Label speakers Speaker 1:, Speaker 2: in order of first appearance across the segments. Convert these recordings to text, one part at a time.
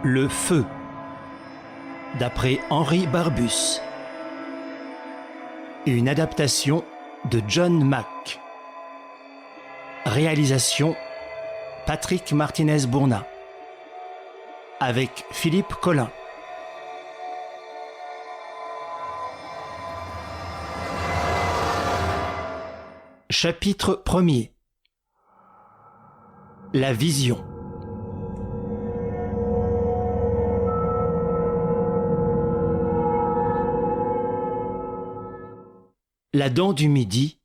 Speaker 1: Le feu, d'après Henri Barbusse. Une adaptation de John Mack. Réalisation Patrick Martinez-Bourna. Avec Philippe Collin. Chapitre 1er. La vision. La dent du Midi,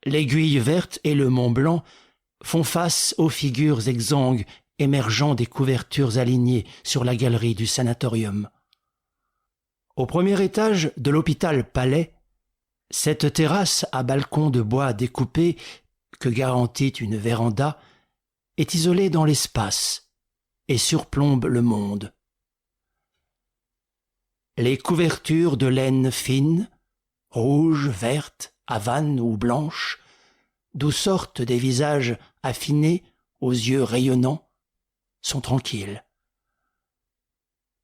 Speaker 1: l'aiguille verte et le Mont Blanc font face aux figures exsangues émergeant des couvertures alignées sur la galerie du sanatorium. Au premier étage de l'hôpital Palais, cette terrasse à balcon de bois découpé que garantit une véranda est isolée dans l'espace et surplombe le monde. Les couvertures de laine fine, rouge, verte, havane ou blanche, d'où sortent des visages affinés aux yeux rayonnants, sont tranquilles.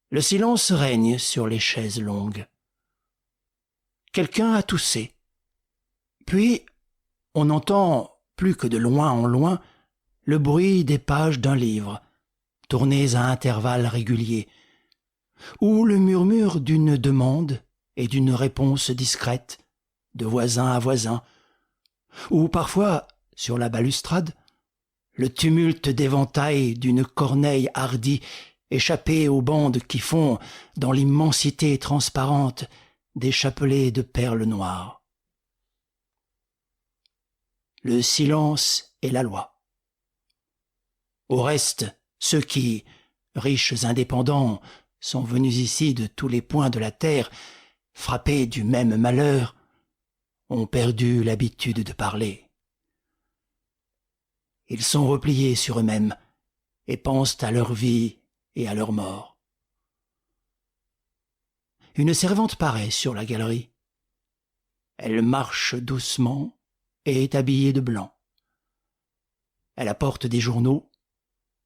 Speaker 1: Le silence règne sur les chaises longues. Quelqu'un a toussé. Puis, on entend, plus que de loin en loin, le bruit des pages d'un livre, tournées à intervalles réguliers, ou le murmure d'une demande et d'une réponse discrète, de voisin à voisin, ou parfois, sur la balustrade, le tumulte d'éventails d'une corneille hardie échappée aux bandes qui font, dans l'immensité transparente, des chapelets de perles noires. Le silence est la loi. Au reste, ceux qui, riches indépendants, sont venus ici de tous les points de la terre, frappés du même malheur, ont perdu l'habitude de parler. Ils sont repliés sur eux-mêmes et pensent à leur vie et à leur mort. Une servante paraît sur la galerie. Elle marche doucement et est habillée de blanc. Elle apporte des journaux,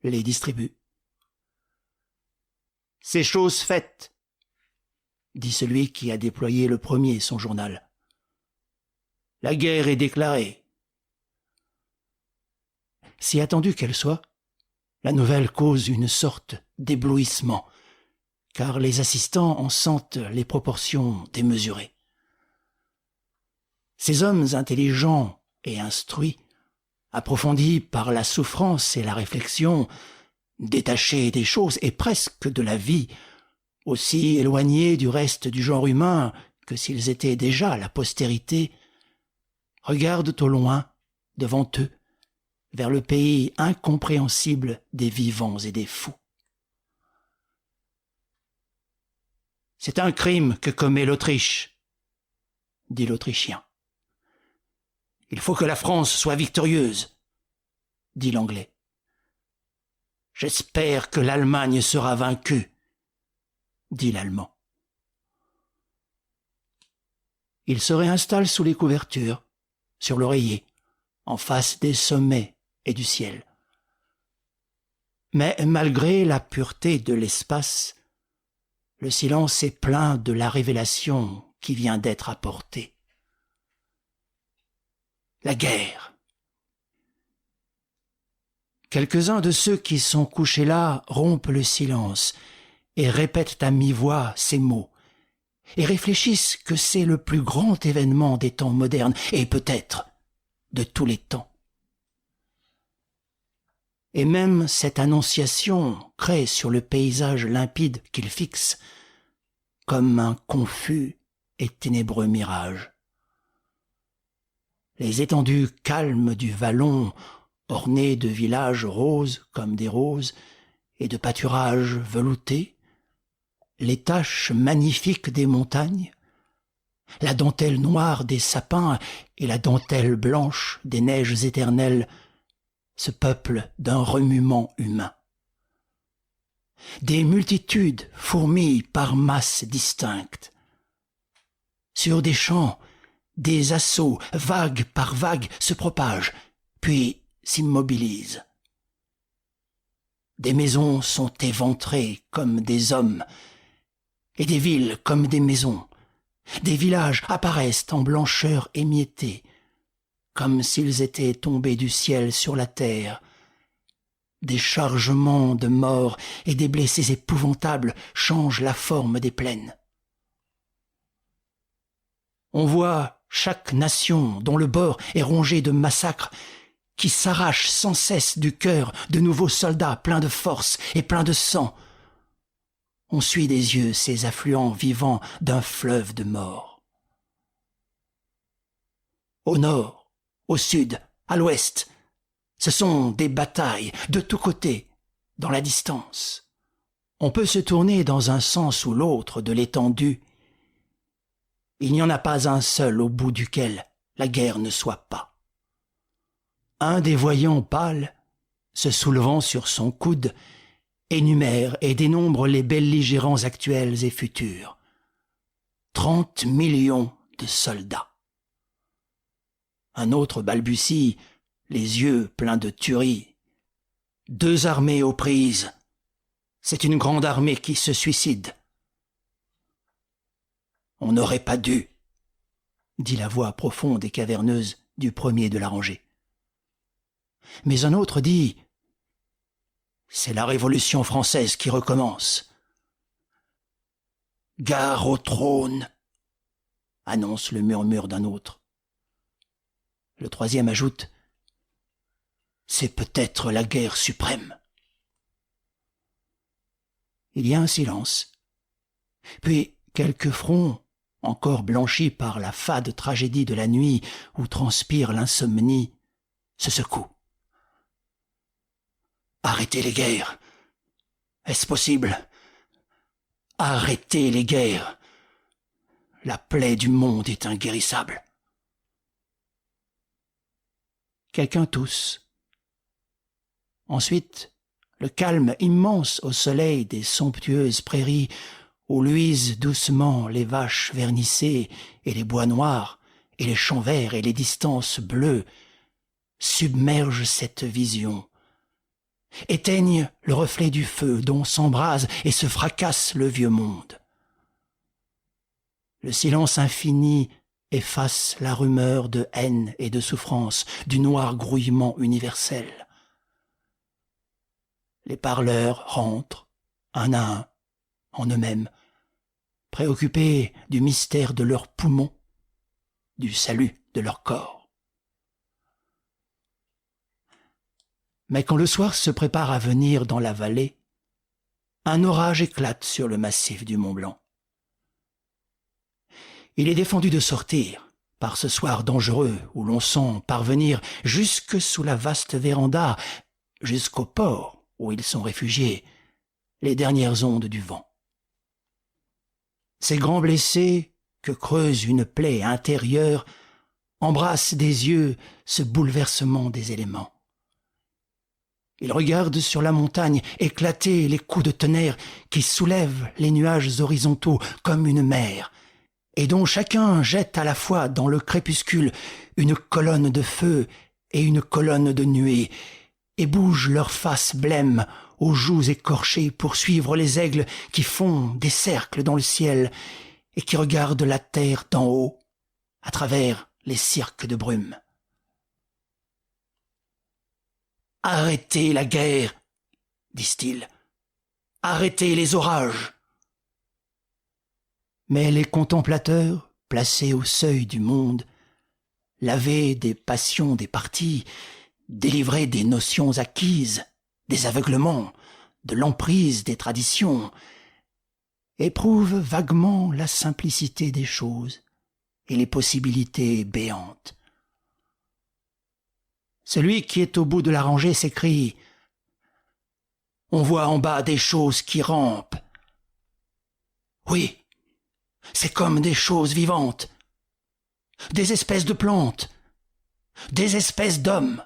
Speaker 1: les distribue. « C'est chose faite », dit celui qui a déployé le premier son journal. « La guerre est déclarée. » Si attendue qu'elle soit, la nouvelle cause une sorte d'éblouissement, car les assistants en sentent les proportions démesurées. Ces hommes intelligents et instruits, approfondis par la souffrance et la réflexion, détachés des choses et presque de la vie, aussi éloignés du reste du genre humain que s'ils étaient déjà la postérité, regardent au loin, devant eux, vers le pays incompréhensible des vivants et des fous. « C'est un crime que commet l'Autriche, » dit l'Autrichien. « Il faut que la France soit victorieuse, » dit l'Anglais. « J'espère que l'Allemagne sera vaincue, » dit l'Allemand. Il se réinstalle sous les couvertures, sur l'oreiller, en face des sommets et du ciel. Mais malgré la pureté de l'espace, le silence est plein de la révélation qui vient d'être apportée. La guerre. Quelques-uns de ceux qui sont couchés là rompent le silence et répètent à mi-voix ces mots, et réfléchissent que c'est le plus grand événement des temps modernes, et peut-être de tous les temps. Et même cette annonciation crée sur le paysage limpide qu'il fixe comme un confus et ténébreux mirage. Les étendues calmes du vallon, ornées de villages roses comme des roses et de pâturages veloutés, les taches magnifiques des montagnes, la dentelle noire des sapins et la dentelle blanche des neiges éternelles se peuplent d'un remuement humain. Des multitudes fourmillent par masses distinctes. Sur des champs, des assauts, vague par vague, se propagent, puis s'immobilisent. Des maisons sont éventrées comme des hommes, et des villes comme des maisons. Des villages apparaissent en blancheur émiettée, comme s'ils étaient tombés du ciel sur la terre. Des chargements de morts et des blessés épouvantables changent la forme des plaines. On voit chaque nation dont le bord est rongé de massacres qui s'arrache sans cesse du cœur de nouveaux soldats pleins de force et pleins de sang. On suit des yeux ces affluents vivants d'un fleuve de mort. Au nord, au sud, à l'ouest, ce sont des batailles de tous côtés, dans la distance. On peut se tourner dans un sens ou l'autre de l'étendue. Il n'y en a pas un seul au bout duquel la guerre ne soit pas. Un des voyants pâles, se soulevant sur son coude, énumère et dénombre les belligérants actuels et futurs. 30 millions de soldats. Un autre balbutie, les yeux pleins de tuerie. 2 armées aux prises. C'est une grande armée qui se suicide. On n'aurait pas dû, dit la voix profonde et caverneuse du premier de la rangée. Mais un autre dit « C'est la Révolution française qui recommence. »« Gare au trône !» annonce le murmure d'un autre. Le troisième ajoute « C'est peut-être la guerre suprême. » Il y a un silence. Puis quelques fronts, encore blanchis par la fade tragédie de la nuit où transpire l'insomnie, se secouent. Arrêtez les guerres. Est-ce possible? Arrêtez les guerres. La plaie du monde est inguérissable. Quelqu'un tousse. Ensuite, le calme immense au soleil des somptueuses prairies où luisent doucement les vaches vernissées et les bois noirs et les champs verts et les distances bleues submerge cette vision. Éteignent le reflet du feu dont s'embrase et se fracasse le vieux monde. Le silence infini efface la rumeur de haine et de souffrance du noir grouillement universel. Les parleurs rentrent, un à un, en eux-mêmes, préoccupés du mystère de leurs poumons, du salut de leur corps. Mais quand le soir se prépare à venir dans la vallée, un orage éclate sur le massif du Mont Blanc. Il est défendu de sortir, par ce soir dangereux où l'on sent parvenir jusque sous la vaste véranda, jusqu'au port où ils sont réfugiés, les dernières ondes du vent. Ces grands blessés que creuse une plaie intérieure embrassent des yeux ce bouleversement des éléments. Ils regardent sur la montagne éclater les coups de tonnerre qui soulèvent les nuages horizontaux comme une mer, et dont chacun jette à la fois dans le crépuscule une colonne de feu et une colonne de nuée, et bougent leurs faces blêmes aux joues écorchées pour suivre les aigles qui font des cercles dans le ciel et qui regardent la terre d'en haut à travers les cirques de brume. « Arrêtez la guerre !» disent-ils. « Arrêtez les orages !» Mais les contemplateurs, placés au seuil du monde, lavés des passions des partis, délivrés des notions acquises, des aveuglements, de l'emprise des traditions, éprouvent vaguement la simplicité des choses et les possibilités béantes. Celui qui est au bout de la rangée s'écrie « On voit en bas des choses qui rampent. » Oui, c'est comme des choses vivantes, des espèces de plantes, des espèces d'hommes.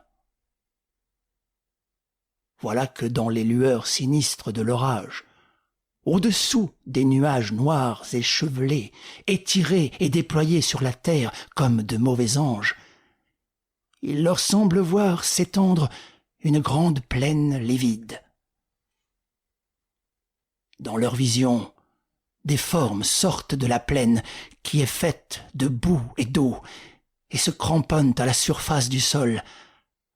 Speaker 1: Voilà que dans les lueurs sinistres de l'orage, au-dessous des nuages noirs et chevelés, étirés et déployés sur la terre comme de mauvais anges, il leur semble voir s'étendre une grande plaine livide, dans leur vision, des formes sortent de la plaine qui est faite de boue et d'eau et se cramponnent à la surface du sol,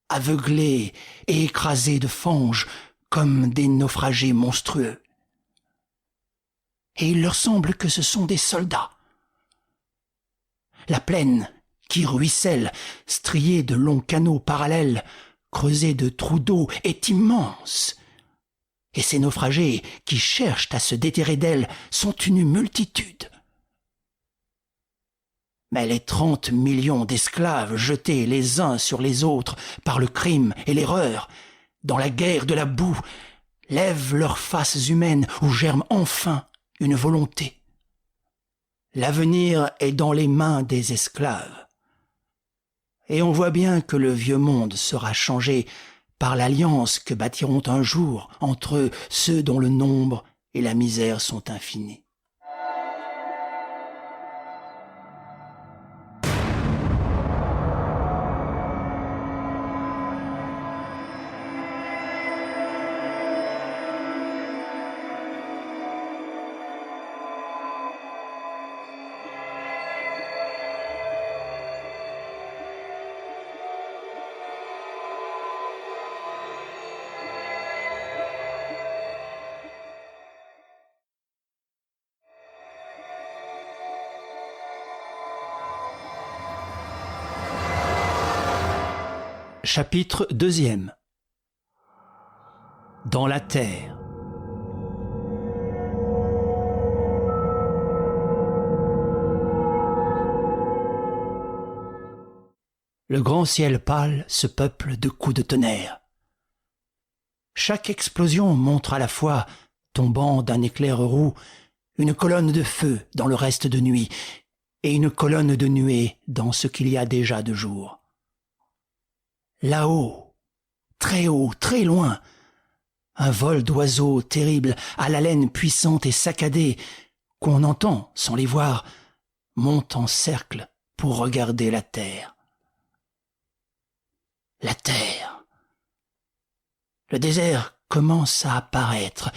Speaker 1: aveuglés et écrasés de fange comme des naufragés monstrueux. Et il leur semble que ce sont des soldats. La plaine, qui ruisselle, striée de longs canaux parallèles, creusés de trous d'eau, est immense. Et ces naufragés qui cherchent à se déterrer d'elle sont une multitude. Mais les 30 millions d'esclaves jetés les uns sur les autres par le crime et l'erreur, dans la guerre de la boue, lèvent leurs faces humaines où germe enfin une volonté. L'avenir est dans les mains des esclaves. Et on voit bien que le vieux monde sera changé par l'alliance que bâtiront un jour entre eux ceux dont le nombre et la misère sont infinis. Chapitre 2. Dans la terre. Le grand ciel pâle se peuple de coups de tonnerre. Chaque explosion montre à la fois, tombant d'un éclair roux, une colonne de feu dans le reste de nuit et une colonne de nuée dans ce qu'il y a déjà de jour. Là-haut, très loin, un vol d'oiseaux terrible à l'haleine puissante et saccadée, qu'on entend sans les voir, monte en cercle pour regarder la terre. La terre. Le désert commence à apparaître,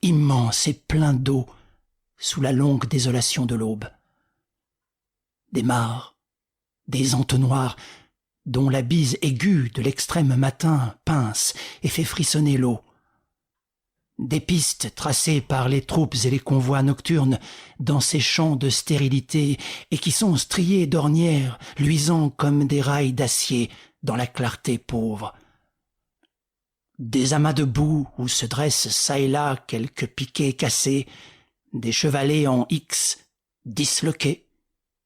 Speaker 1: immense et plein d'eau, sous la longue désolation de l'aube. Des mares, des entonnoirs, dont la bise aiguë de l'extrême matin pince et fait frissonner l'eau. Des pistes tracées par les troupes et les convois nocturnes dans ces champs de stérilité et qui sont striés d'ornières luisant comme des rails d'acier dans la clarté pauvre. Des amas de boue où se dressent çà et là quelques piquets cassés, des chevalets en X disloqués,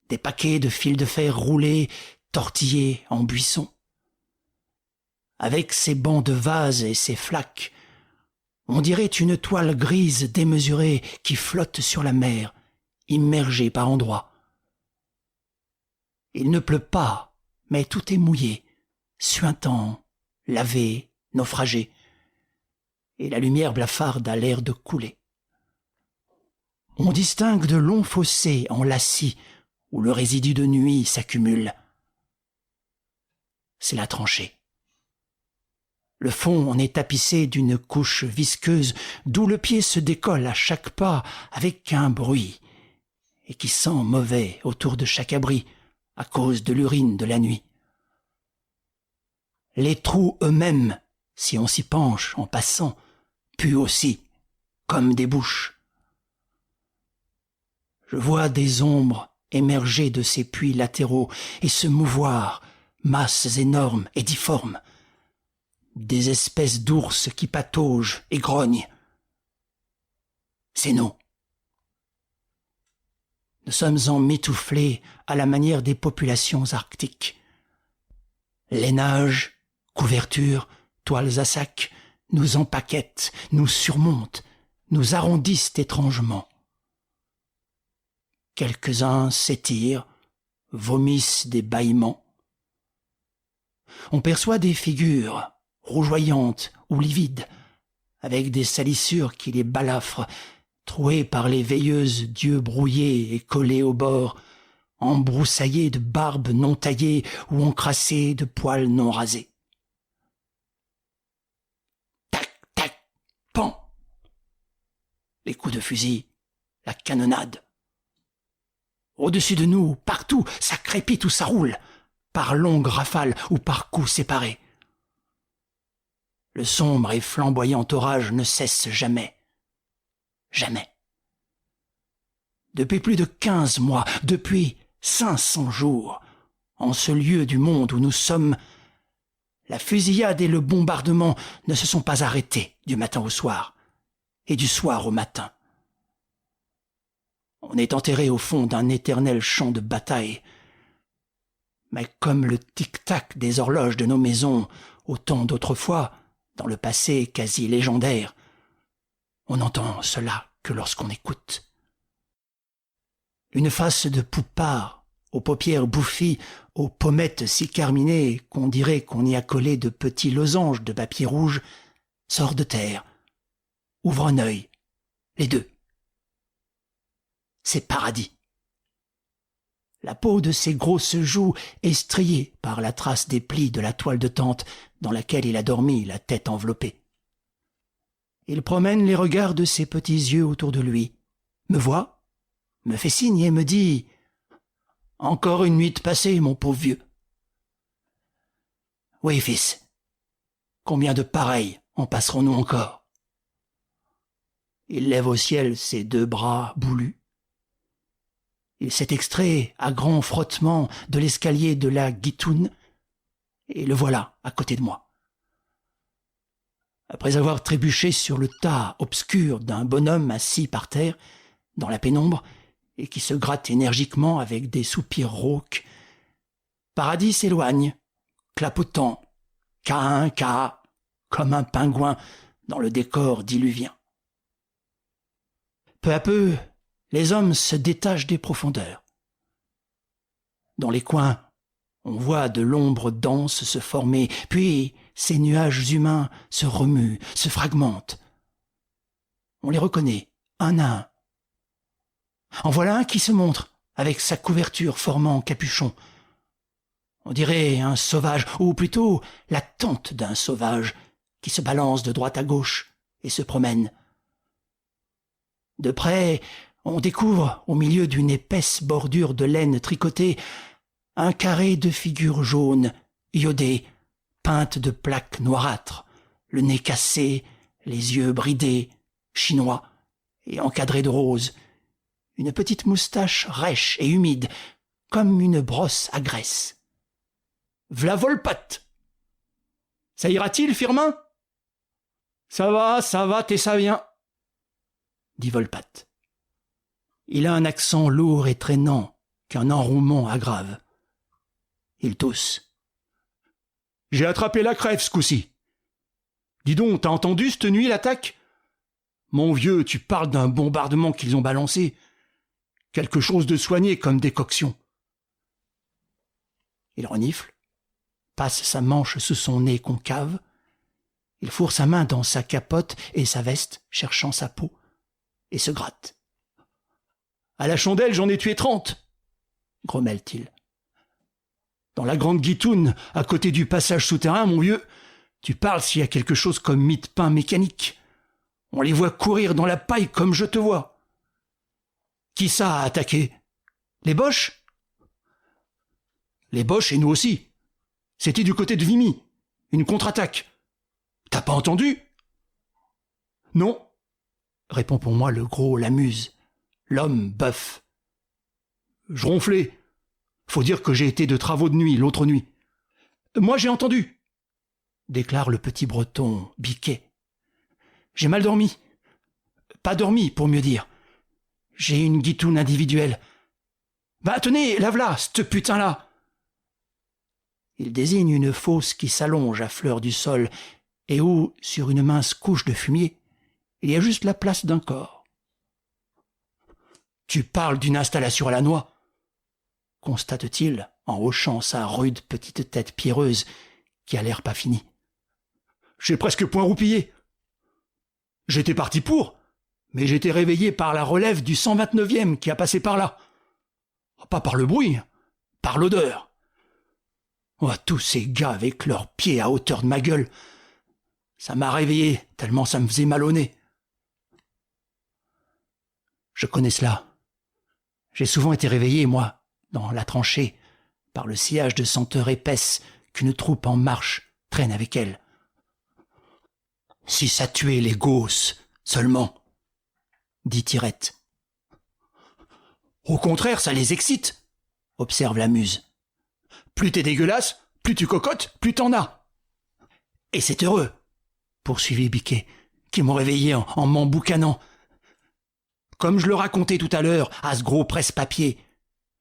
Speaker 1: des paquets de fils de fer roulés, tortillés en buisson. Avec ses bancs de vases et ses flaques, on dirait une toile grise démesurée qui flotte sur la mer, immergée par endroits. Il ne pleut pas, mais tout est mouillé, suintant, lavé, naufragé, et la lumière blafarde a l'air de couler. On distingue de longs fossés en lacis où le résidu de nuit s'accumule. C'est la tranchée. Le fond en est tapissé d'une couche visqueuse d'où le pied se décolle à chaque pas avec un bruit et qui sent mauvais autour de chaque abri à cause de l'urine de la nuit. Les trous eux-mêmes, si on s'y penche en passant, puent aussi, comme des bouches. Je vois des ombres émerger de ces puits latéraux et se mouvoir, masses énormes et difformes, des espèces d'ours qui pataugent et grognent. C'est nous. Nous sommes emmitouflés à la manière des populations arctiques. Lainage, couvertures, toiles à sac, nous empaquettent, nous surmontent, nous arrondissent étrangement. Quelques-uns s'étirent, vomissent des bâillements. On perçoit des figures rougeoyantes ou livides, avec des salissures qui les balafrent, trouées par les veilleuses d'yeux brouillés et collés au bord, embroussaillées de barbes non taillées ou encrassées de poils non rasés. Tac, tac, pan. les coups de fusil, la canonnade. Au-dessus de nous, partout, ça crépite ou ça roule, par longues rafales ou par coups séparés. Le sombre et flamboyant orage ne cesse jamais. Jamais. Depuis plus de 15 mois, depuis 500 jours, en ce lieu du monde où nous sommes, la fusillade et le bombardement ne se sont pas arrêtés du matin au soir et du soir au matin. On est enterré au fond d'un éternel champ de bataille. Mais comme le tic-tac des horloges de nos maisons au temps d'autrefois, dans le passé quasi légendaire, on n'entend cela que lorsqu'on écoute. Une face de poupard, aux paupières bouffies, aux pommettes si carminées qu'on dirait qu'on y a collé de petits losanges de papier rouge, sort de terre, ouvre un œil, les deux. C'est Paradis. La peau de ses grosses joues est striée par la trace des plis de la toile de tente dans laquelle il a dormi, la tête enveloppée. Il promène les regards de ses petits yeux autour de lui, me voit, me fait signe et me dit « Encore une nuit passée, mon pauvre vieux. » « Oui, fils. Combien de pareils en passerons-nous encore ?» Il lève au ciel ses deux bras boulus. Il s'est extrait à grands frottements de l'escalier de la Guitoune, et le voilà à côté de moi. Après avoir trébuché sur le tas obscur d'un bonhomme assis par terre, dans la pénombre, et qui se gratte énergiquement avec des soupirs rauques, Paradis s'éloigne, clapotant, ca, comme un pingouin dans le décor diluvien. Peu à peu, les hommes se détachent des profondeurs. Dans les coins, on voit de l'ombre dense se former, puis ces nuages humains se remuent, se fragmentent. On les reconnaît, un à un. En voilà un qui se montre, avec sa couverture formant capuchon. On dirait un sauvage, ou plutôt la tente d'un sauvage, qui se balance de droite à gauche et se promène. De près, on découvre, au milieu d'une épaisse bordure de laine tricotée, un carré de figures jaunes, iodées, peintes de plaques noirâtres, le nez cassé, les yeux bridés, chinois et encadrés de rose, une petite moustache rêche et humide, comme une brosse à graisse. « V'la Volpatte ! Ça ira-t-il, Firmin ?»« Ça va, t'es ça vient, » dit Volpatte. Il a un accent lourd et traînant qu'un enrouement aggrave. Il tousse. « J'ai attrapé la crève ce coup-ci. Dis donc, t'as entendu cette nuit l'attaque ? Mon vieux, tu parles d'un bombardement qu'ils ont balancé. Quelque chose de soigné comme décoction. » Il renifle, passe sa manche sous son nez concave. Il fourre sa main dans sa capote et sa veste, cherchant sa peau, et se gratte. « À la chandelle, j'en ai tué 30, grommelle-t-il. Dans la grande Guitoune, à côté du passage souterrain, mon vieux, tu parles s'il y a quelque chose comme mie de pain mécanique. On les voit courir dans la paille comme je te vois. Qui ça a attaqué ? Les Boches ? Les Boches et nous aussi. C'était du côté de Vimy, une contre-attaque. T'as pas entendu ? Non, répond pour moi le gros Lamuse, l'homme bœuf. Je ronflais. Faut dire que j'ai été de travaux de nuit l'autre nuit. Moi j'ai entendu, déclare le petit breton biquet. J'ai mal dormi. Pas dormi, pour mieux dire. J'ai une guitoune individuelle. Bah tenez, la v'là, c'te putain-là. Il désigne une fosse qui s'allonge à fleur du sol et où, sur une mince couche de fumier, il y a juste la place d'un corps. Tu parles d'une installation à la noix, constate-t-il en hochant sa rude petite tête pierreuse qui a l'air pas finie. J'ai presque point roupillé. J'étais parti pour, mais j'étais réveillé par la relève du 129e qui a passé par là. Pas par le bruit, par l'odeur. Oh, tous ces gars avec leurs pieds à hauteur de ma gueule. Ça m'a réveillé tellement ça me faisait mal au nez. Je connais cela. J'ai souvent été réveillé, moi, dans la tranchée, par le sillage de senteurs épaisses qu'une troupe en marche traîne avec elle. Si ça tuait les gausses, seulement, dit Tirette. Au contraire, ça les excite, observe la Muse. Plus t'es dégueulasse, plus tu cocottes, plus t'en as. Et c'est heureux, poursuivit Biquet, qui m'ont réveillé en m'emboucanant. Comme je le racontais tout à l'heure à ce gros presse-papier,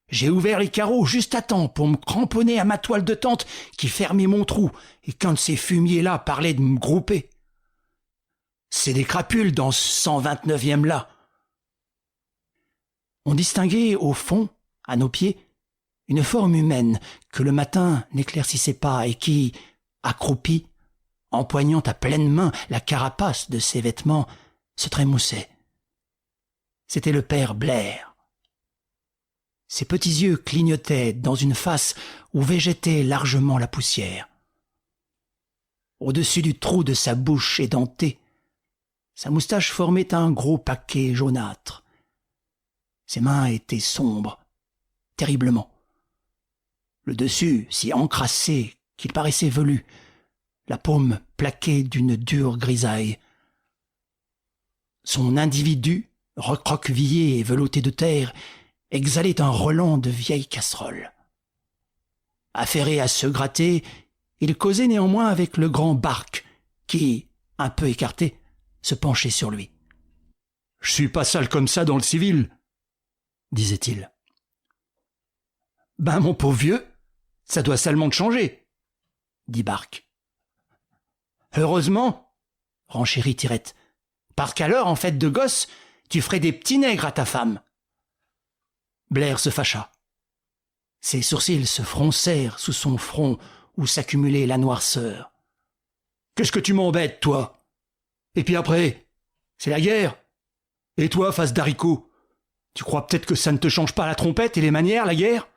Speaker 1: j'ai ouvert les carreaux juste à temps pour me cramponner à ma toile de tente qui fermait mon trou et qu'un de ces fumiers-là parlait de me grouper. C'est des crapules dans ce 129e là. On distinguait au fond, à nos pieds, une forme humaine que le matin n'éclaircissait pas et qui, accroupie, empoignant à pleine main la carapace de ses vêtements, se trémoussait. C'était le père Blair. Ses petits yeux clignotaient dans une face où végétait largement la poussière. Au-dessus du trou de sa bouche édentée, sa moustache formait un gros paquet jaunâtre. Ses mains étaient sombres, terriblement. Le dessus si encrassé qu'il paraissait velu, la paume plaquée d'une dure grisaille. Son individu, recroquevillé et velouté de terre, exhalait un relent de vieille casserole. Affairé à se gratter, il causait néanmoins avec le grand Barque, qui, un peu écarté, se penchait sur lui. « Je suis pas sale comme ça dans le civil, » disait-il. « Ben, mon pauvre vieux, ça doit salement te changer, » dit Barque. « Heureusement, » renchérit Tirette, « parce qu'alors, en fait de gosse, tu ferais des petits nègres à ta femme. » Blair se fâcha. Ses sourcils se froncèrent sous son front où s'accumulait la noirceur. « Qu'est-ce que tu m'embêtes, toi ? Et puis après, c'est la guerre. Et toi, face d'haricot, tu crois peut-être que ça ne te change pas la trompette et les manières, la guerre ?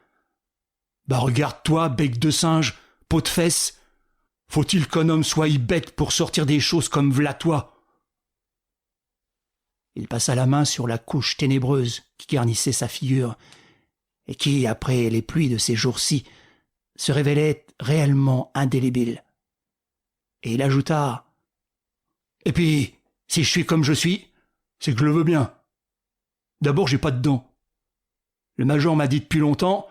Speaker 1: Bah regarde-toi, bec de singe, peau de fesse. Faut-il qu'un homme soit bête pour sortir des choses comme v'là toi ? Il passa la main sur la couche ténébreuse qui garnissait sa figure et qui, après les pluies de ces jours-ci, se révélait réellement indélébile. Et il ajouta « Et puis, si je suis comme je suis, c'est que je le veux bien. D'abord, j'ai pas de dents. Le major m'a dit depuis longtemps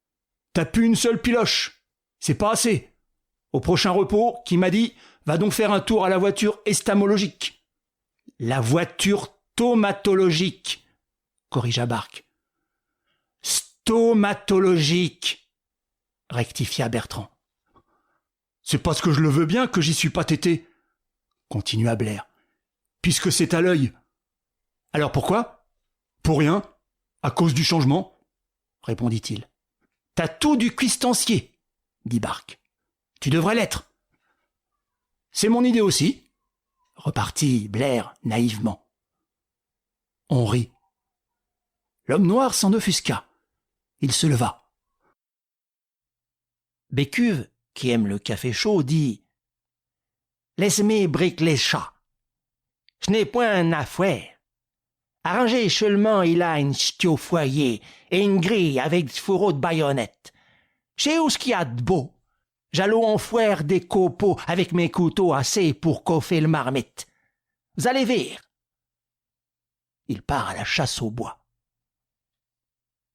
Speaker 1: « T'as plus une seule piloche, c'est pas assez. Au prochain repos, qui m'a dit « Va donc faire un tour à la voiture estamologique. » La voiture stomatologique, corrigea Barque. Stomatologique, rectifia Bertrand. C'est parce que je le veux bien que j'y suis pas tété, continua Blair, puisque c'est à l'œil. Alors pourquoi ? Pour rien, à cause du changement, répondit-il. T'as tout du cuistancier, dit Barque. Tu devrais l'être. C'est mon idée aussi, repartit Blair naïvement. On rit. L'homme noir s'en offusqua. Il se leva. Bécuve, qui aime le café chaud, dit « Laisse-moi brique les chats. Je n'ai point à faire. Arrangez seulement il a une ch'ti au foyer et une grille avec du fourreau de baïonnette. Chez où ce qu'il y a de beau. J'allons en foire des copeaux avec mes couteaux assez pour coffer le marmite. Vous allez voir. » Il part à la chasse au bois.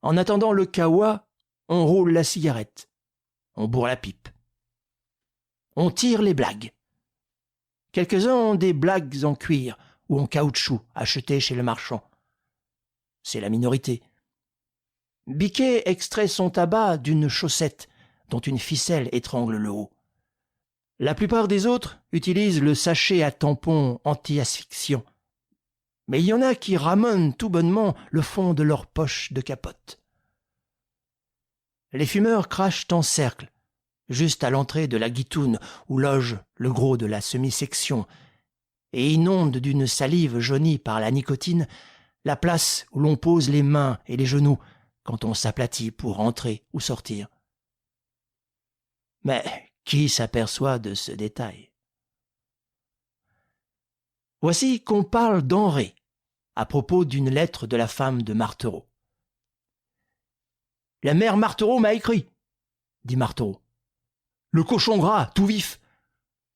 Speaker 1: En attendant le kawa, on roule la cigarette. On bourre la pipe. On tire les blagues. Quelques-uns ont des blagues en cuir ou en caoutchouc achetées chez le marchand. C'est la minorité. Biquet extrait son tabac d'une chaussette dont une ficelle étrangle le haut. La plupart des autres utilisent le sachet à tampon anti-asphyxiant. Mais il y en a qui ramonnent tout bonnement le fond de leur poche de capote. Les fumeurs crachent en cercle, juste à l'entrée de la guitoune où loge le gros de la semi-section, et inondent d'une salive jaunie par la nicotine la place où l'on pose les mains et les genoux quand on s'aplatit pour entrer ou sortir. Mais qui s'aperçoit de ce détail ? Voici qu'on parle denrées, à propos d'une lettre de la femme de Marthereau. « La mère Marthereau m'a écrit, dit Marthereau. Le cochon gras, tout vif.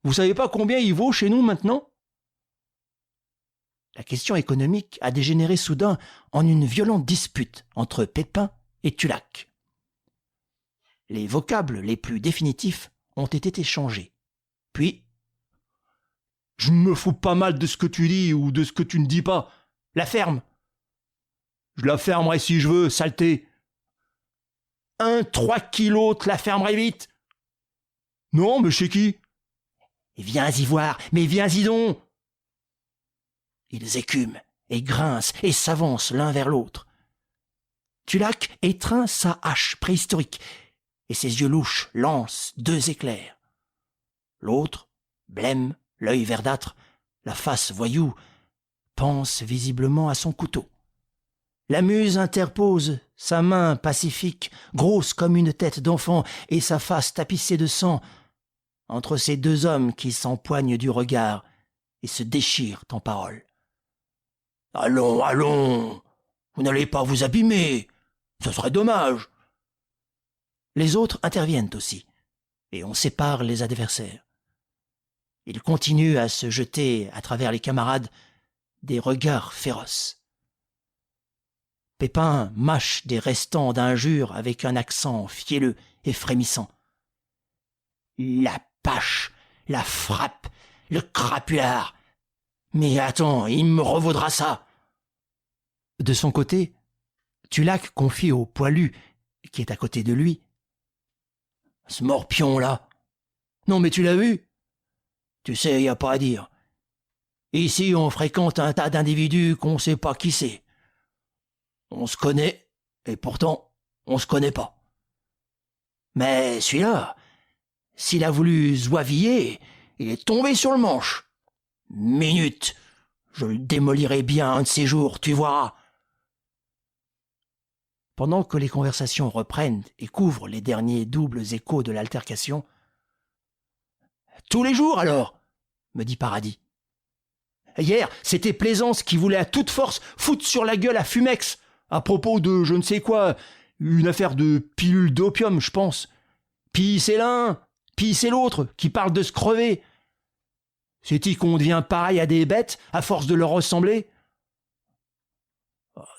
Speaker 1: Vous savez pas combien il vaut chez nous maintenant ?» La question économique a dégénéré soudain en une violente dispute entre Pépin et Tulac. Les vocables les plus définitifs ont été échangés. Puis, « Je me fous pas mal de ce que tu dis ou de ce que tu ne dis pas. La ferme. Je la fermerai si je veux, saleté. 3 kilos, te la fermerai vite. Non, mais chez qui? Viens-y voir, mais viens-y donc. Ils écument et grincent et s'avancent l'un vers l'autre. Tulac étreint sa hache préhistorique et ses yeux louches lancent 2 éclairs. L'autre, blême, l'œil verdâtre, la face voyou, pense visiblement à son couteau. La Muse interpose sa main pacifique, grosse comme une tête d'enfant, et sa face tapissée de sang, entre ces 2 hommes qui s'empoignent du regard et se déchirent en paroles. « Allons, allons, vous n'allez pas vous abîmer, ce serait dommage. » Les autres interviennent aussi, et on sépare les adversaires. Ils continuent à se jeter à travers les camarades des regards féroces. Pépin mâche des restants d'injures avec un accent fielleux et frémissant. La pâche, la frappe, le crapulard. Mais attends, il me revaudra ça. De son côté, Tulac confie au poilu, qui est à côté de lui. Ce morpion-là. Non mais tu l'as vu? Tu sais, y a pas à dire. Ici, on fréquente un tas d'individus qu'on sait pas qui c'est. On se connaît, et pourtant, on se connaît pas. Mais celui-là, s'il a voulu zouaviller, il est tombé sur le manche. Minute, je le démolirai bien un de ces jours, tu verras. Pendant que les conversations reprennent et couvrent les derniers doubles échos de l'altercation. « Tous les jours, alors ?» me dit Paradis. « Hier, c'était Plaisance qui voulait à toute force foutre sur la gueule à Fumex, à propos de je ne sais quoi, une affaire de pilule d'opium, je pense. Puis c'est l'un, puis c'est l'autre qui parle de se crever. C'est-il qu'on devient pareil à des bêtes à force de leur ressembler ?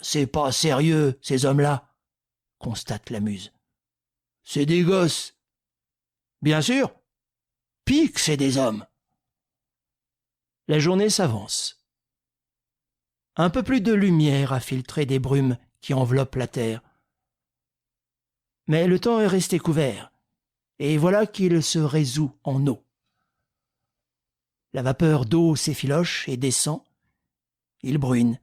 Speaker 1: C'est pas sérieux, ces hommes-là, constate la Muse. C'est des gosses. Bien sûr. Pis que c'est des hommes. La journée s'avance. Un peu plus de lumière a filtré des brumes qui enveloppent la terre. Mais le temps est resté couvert, et voilà qu'il se résout en eau. La vapeur d'eau s'effiloche et descend. Il bruine.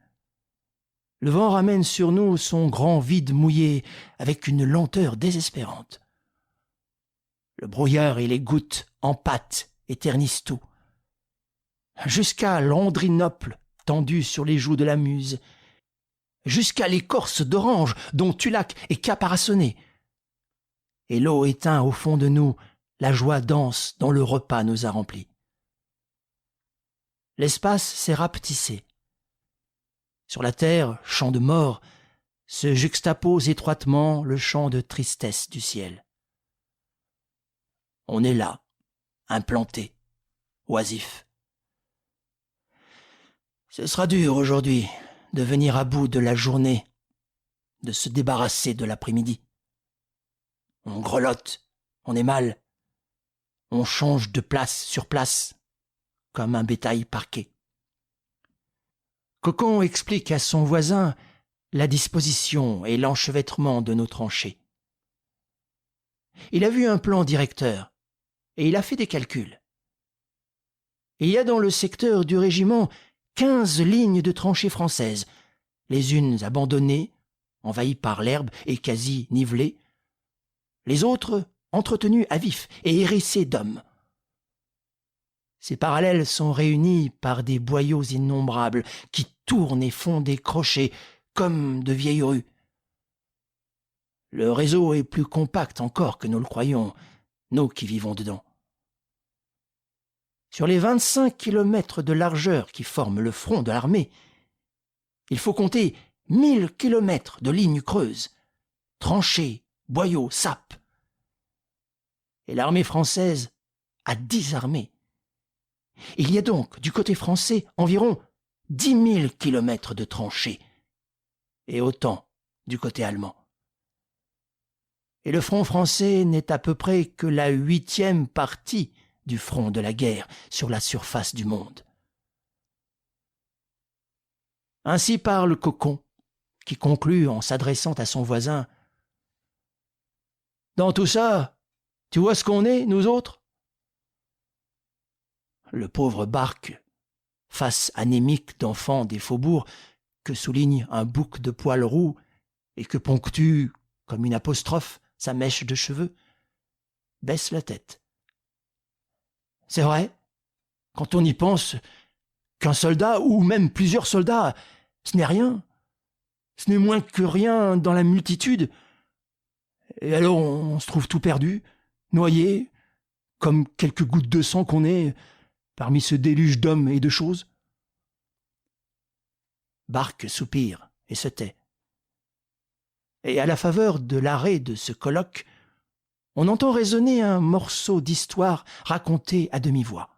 Speaker 1: Le vent ramène sur nous son grand vide mouillé avec une lenteur désespérante. Le brouillard et les gouttes empâtent et ternissent tout. Jusqu'à l'andrinople tendu sur les joues de la Muse, jusqu'à l'écorce d'orange dont Tulac est caparaçonné. Et l'eau éteint au fond de nous la joie dense dont le repas nous a remplis. L'espace s'est rapetissé. Sur la terre, champ de mort, se juxtapose étroitement le chant de tristesse du ciel. On est là, implanté, oisif. Ce sera dur aujourd'hui de venir à bout de la journée, de se débarrasser de l'après-midi. On grelotte, on est mal, on change de place sur place, comme un bétail parqué. Cocon explique à son voisin la disposition et l'enchevêtrement de nos tranchées. Il a vu un plan directeur et il a fait des calculs. Il y a dans le secteur du régiment 15 lignes de tranchées françaises, les unes abandonnées, envahies par l'herbe et quasi nivelées, les autres entretenues à vif et hérissées d'hommes. Ces parallèles sont réunis par des boyaux innombrables qui tournent et font des crochets comme de vieilles rues. Le réseau est plus compact encore que nous le croyons, nous qui vivons dedans. Sur les 25 kilomètres de largeur qui forment le front de l'armée, Il faut compter 1000 kilomètres de lignes creuses, tranchées, boyaux, sapes. Et l'armée française a 10 armées. Il y a donc, du côté français, environ 10 000 kilomètres de tranchées, et autant du côté allemand. Et le front français n'est à peu près que la 8e partie du front de la guerre sur la surface du monde. Ainsi parle Cocon, qui conclut en s'adressant à son voisin. « Dans tout ça, tu vois ce qu'on est, nous autres ?» Le pauvre Barque, face anémique d'enfant des faubourgs, que souligne un bouc de poils roux et que ponctue, comme une apostrophe, sa mèche de cheveux, baisse la tête. C'est vrai, quand on y pense, qu'un soldat, ou même plusieurs soldats, ce n'est rien. Ce n'est moins que rien dans la multitude. Et alors on se trouve tout perdu, noyé, comme quelques gouttes de sang qu'on est parmi ce déluge d'hommes et de choses. Barque soupire et se tait. Et à la faveur de l'arrêt de ce colloque, on entend résonner un morceau d'histoire raconté à demi-voix.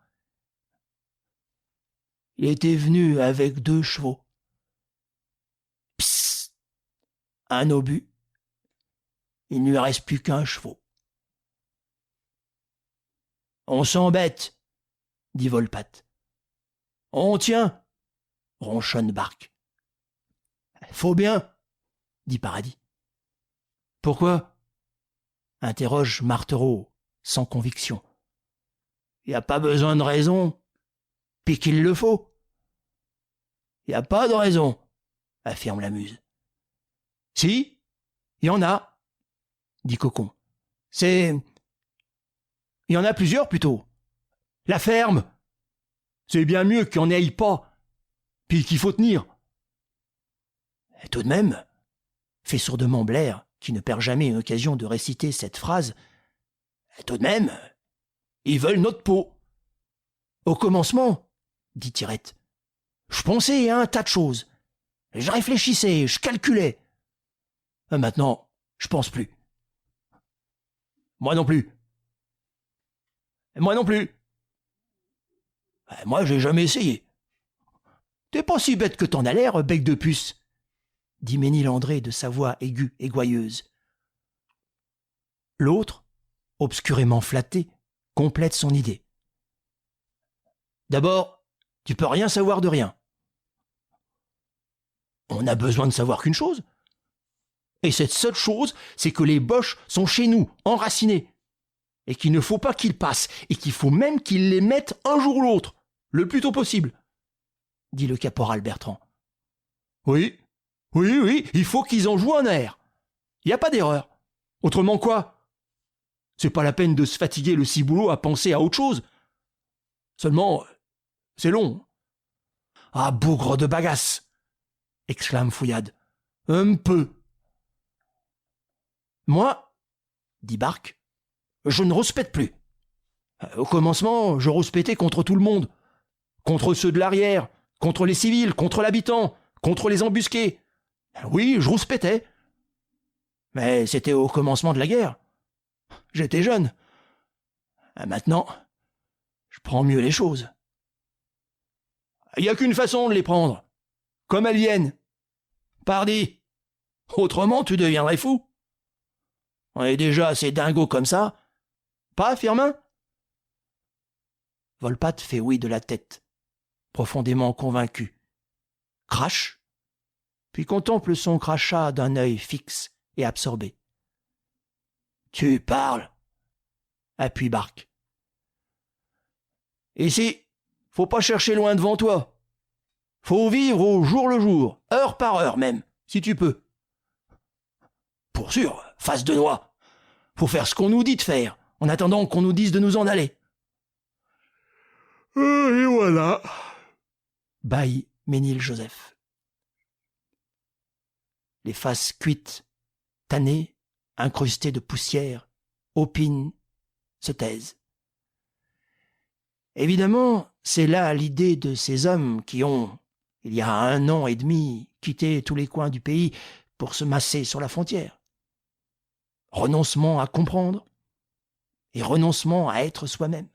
Speaker 1: Il était venu avec 2 chevaux. Psst, un obus. Il ne lui reste plus qu'1 cheval. On s'embête, dit Volpatte. On tient, ronchonne Barque. Faut bien, dit Paradis. Pourquoi? Interroge Martereau, sans conviction. Y a pas besoin de raison, puis qu'il le faut. Y a pas de raison, affirme la Muse. Si, y en a, dit Cocon. Il y en a plusieurs plutôt. La ferme, c'est bien mieux qu'il n'y en ait pas, puis qu'il faut tenir. Et tout de même, fait sourdement Blair, qui ne perd jamais une occasion de réciter cette phrase, tout de même, ils veulent notre peau. Au commencement, dit Tirette, je pensais à un tas de choses. Je réfléchissais, je calculais. Maintenant, je pense plus. Moi non plus. Moi non plus. Moi, j'ai jamais essayé. T'es pas si bête que t'en as l'air, bec de puce, dit Ménilandré de sa voix aiguë et gouailleuse. L'autre, obscurément flatté, complète son idée. D'abord, tu peux rien savoir de rien. On a besoin de savoir qu'une chose. Et cette seule chose, c'est que les Boches sont chez nous, enracinés. Et qu'il ne faut pas qu'ils passent, et qu'il faut même qu'ils les mettent un jour ou l'autre, le plus tôt possible, dit le caporal Bertrand. Oui, il faut qu'ils en jouent un air. Il n'y a pas d'erreur. Autrement quoi? C'est pas la peine de se fatiguer le ciboulot à penser à autre chose. Seulement, c'est long. Ah, bougre de bagasse, exclame Fouillade. Un peu. Moi, dit Barque, je ne rouspète plus. Au commencement, je rouspétais contre tout le monde. Contre ceux de l'arrière, contre les civils, contre l'habitant, contre les embusqués. Oui, je rouspétais. Mais c'était au commencement de la guerre. J'étais jeune. Maintenant, je prends mieux les choses. Il n'y a qu'une façon de les prendre. Comme elles viennent. Pardi. Autrement, tu deviendrais fou. On est déjà assez dingos comme ça. Pas, Firmin? Volpatte fait oui de la tête, profondément convaincu. Crache, puis contemple son crachat d'un œil fixe et absorbé. Tu parles, appuie Barque. Ici, faut pas chercher loin devant toi. Faut vivre au jour le jour, heure par heure même, si tu peux. Pour sûr, face de noix. Faut faire ce qu'on nous dit de faire, en attendant qu'on nous dise de nous en aller. Et voilà, bâille Ménil-Joseph. Les faces cuites, tannées, incrustées de poussière, opinent, se taisent. Évidemment, c'est là l'idée de ces hommes qui ont, il y a 1 an et demi, quitté tous les coins du pays pour se masser sur la frontière. Renoncement à comprendre et renoncement à être soi-même.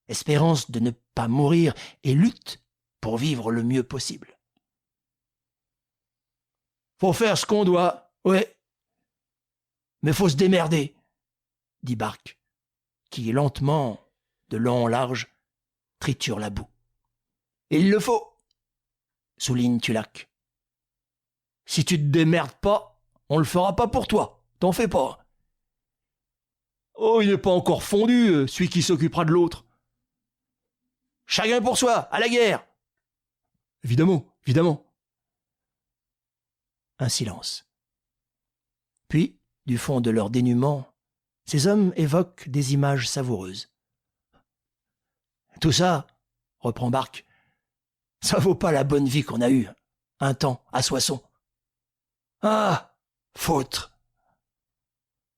Speaker 1: Espérance de ne pas mourir et lutte pour vivre le mieux possible. Faut faire ce qu'on doit, ouais. Mais faut se démerder, dit Barque, qui lentement, de long en large, triture la boue. Il le faut, souligne Tulac. Si tu te démerdes pas, on le fera pas pour toi, t'en fais pas. Oh, il n'est pas encore fondu, celui qui s'occupera de l'autre. Chacun pour soi, à la guerre. Évidemment, évidemment. Un silence. Puis, du fond de leur dénuement, ces hommes évoquent des images savoureuses. Tout ça, reprend Barque, ça vaut pas la bonne vie qu'on a eue, un temps, à Soissons. Ah, fautre.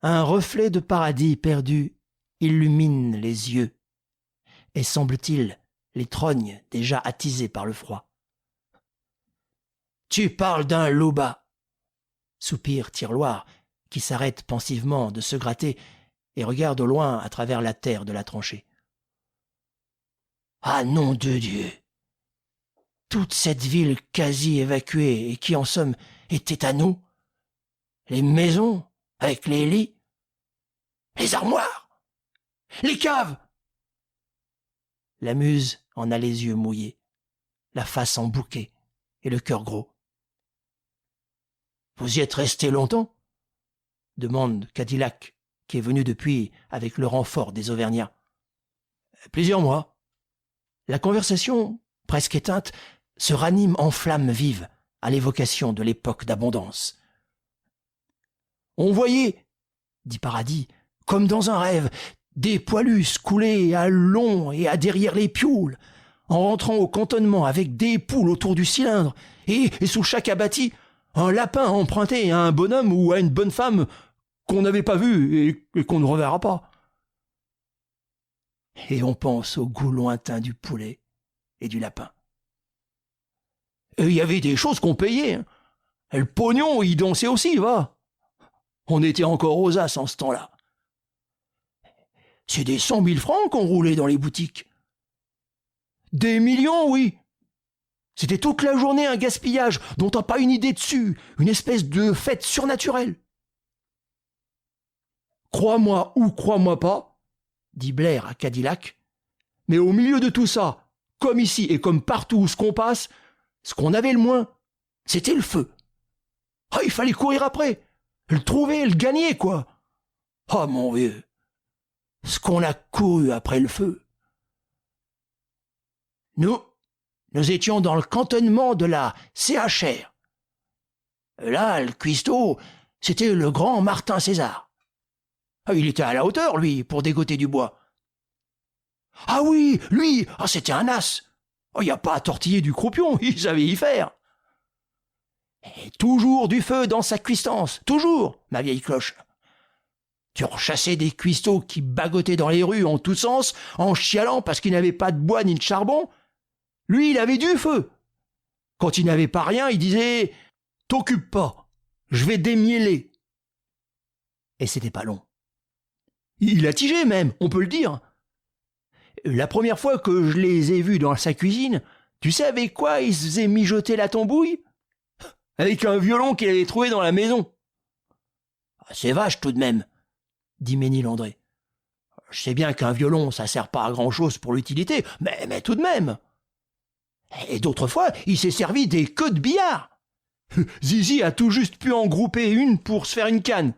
Speaker 1: Un reflet de paradis perdu illumine les yeux, et semble-t-il les trognes déjà attisées par le froid. Tu parles d'un loup-bas, soupire Tirloir, qui s'arrête pensivement de se gratter et regarde au loin à travers la terre de la tranchée. Ah, nom de Dieu! Toute cette ville quasi évacuée et qui, en somme, était à nous, les maisons avec les lits, les armoires, les caves. La Muse en a les yeux mouillés, la face embouquée et le cœur gros. Vous y êtes resté longtemps? Demande Cadillac, qui est venu depuis avec le renfort des Auvergnats. Plusieurs mois. La conversation, presque éteinte, se ranime en flamme vive à l'évocation de l'époque d'abondance. On voyait, dit Paradis, comme dans un rêve, des poilus coulés à long et à derrière les pioules, en rentrant au cantonnement avec des poules autour du cylindre, et sous chaque abatis, un lapin emprunté à un bonhomme ou à une bonne femme qu'on n'avait pas vu et qu'on ne reverra pas. Et on pense au goût lointain du poulet et du lapin. Et il y avait des choses qu'on payait. Hein. Et le pognon, il dansait aussi, va. On était encore aux as en ce temps-là. C'est des 100 000 francs qu'on roulait dans les boutiques. Des millions, oui. C'était toute la journée un gaspillage dont t'as pas une idée dessus, une espèce de fête surnaturelle. Crois-moi ou crois-moi pas, dit Blair à Cadillac, mais au milieu de tout ça, comme ici et comme partout où ce qu'on passe, ce qu'on avait le moins, c'était le feu. Ah, il fallait courir après, le trouver, le gagner, quoi. Ah, mon vieux, ce qu'on a couru après le feu. Nous étions dans le cantonnement de la CHR. Là, le cuistot, c'était le grand Martin César. Il était à la hauteur, lui, pour dégoter du bois. Ah oui, lui, c'était un as. Il n'y a pas à tortiller du croupion, il savait y faire. Et toujours du feu dans sa cuistance, toujours, ma vieille cloche. Tu rechassais des cuistots qui bagotaient dans les rues en tous sens, en chialant parce qu'ils n'avaient pas de bois ni de charbon. Lui, il avait du feu. Quand il n'avait pas rien, il disait « T'occupe pas, je vais démieler. » Et c'était pas long. Il a tigé même, on peut le dire. La première fois que je les ai vus dans sa cuisine, tu sais avec quoi il se faisait mijoter la tambouille? Avec un violon qu'il avait trouvé dans la maison. C'est vache tout de même, dit Ménil-André. Je sais bien qu'un violon, ça sert pas à grand-chose pour l'utilité, mais tout de même. Et d'autres fois, il s'est servi des queues de billard. Zizi a tout juste pu en grouper une pour se faire une canne.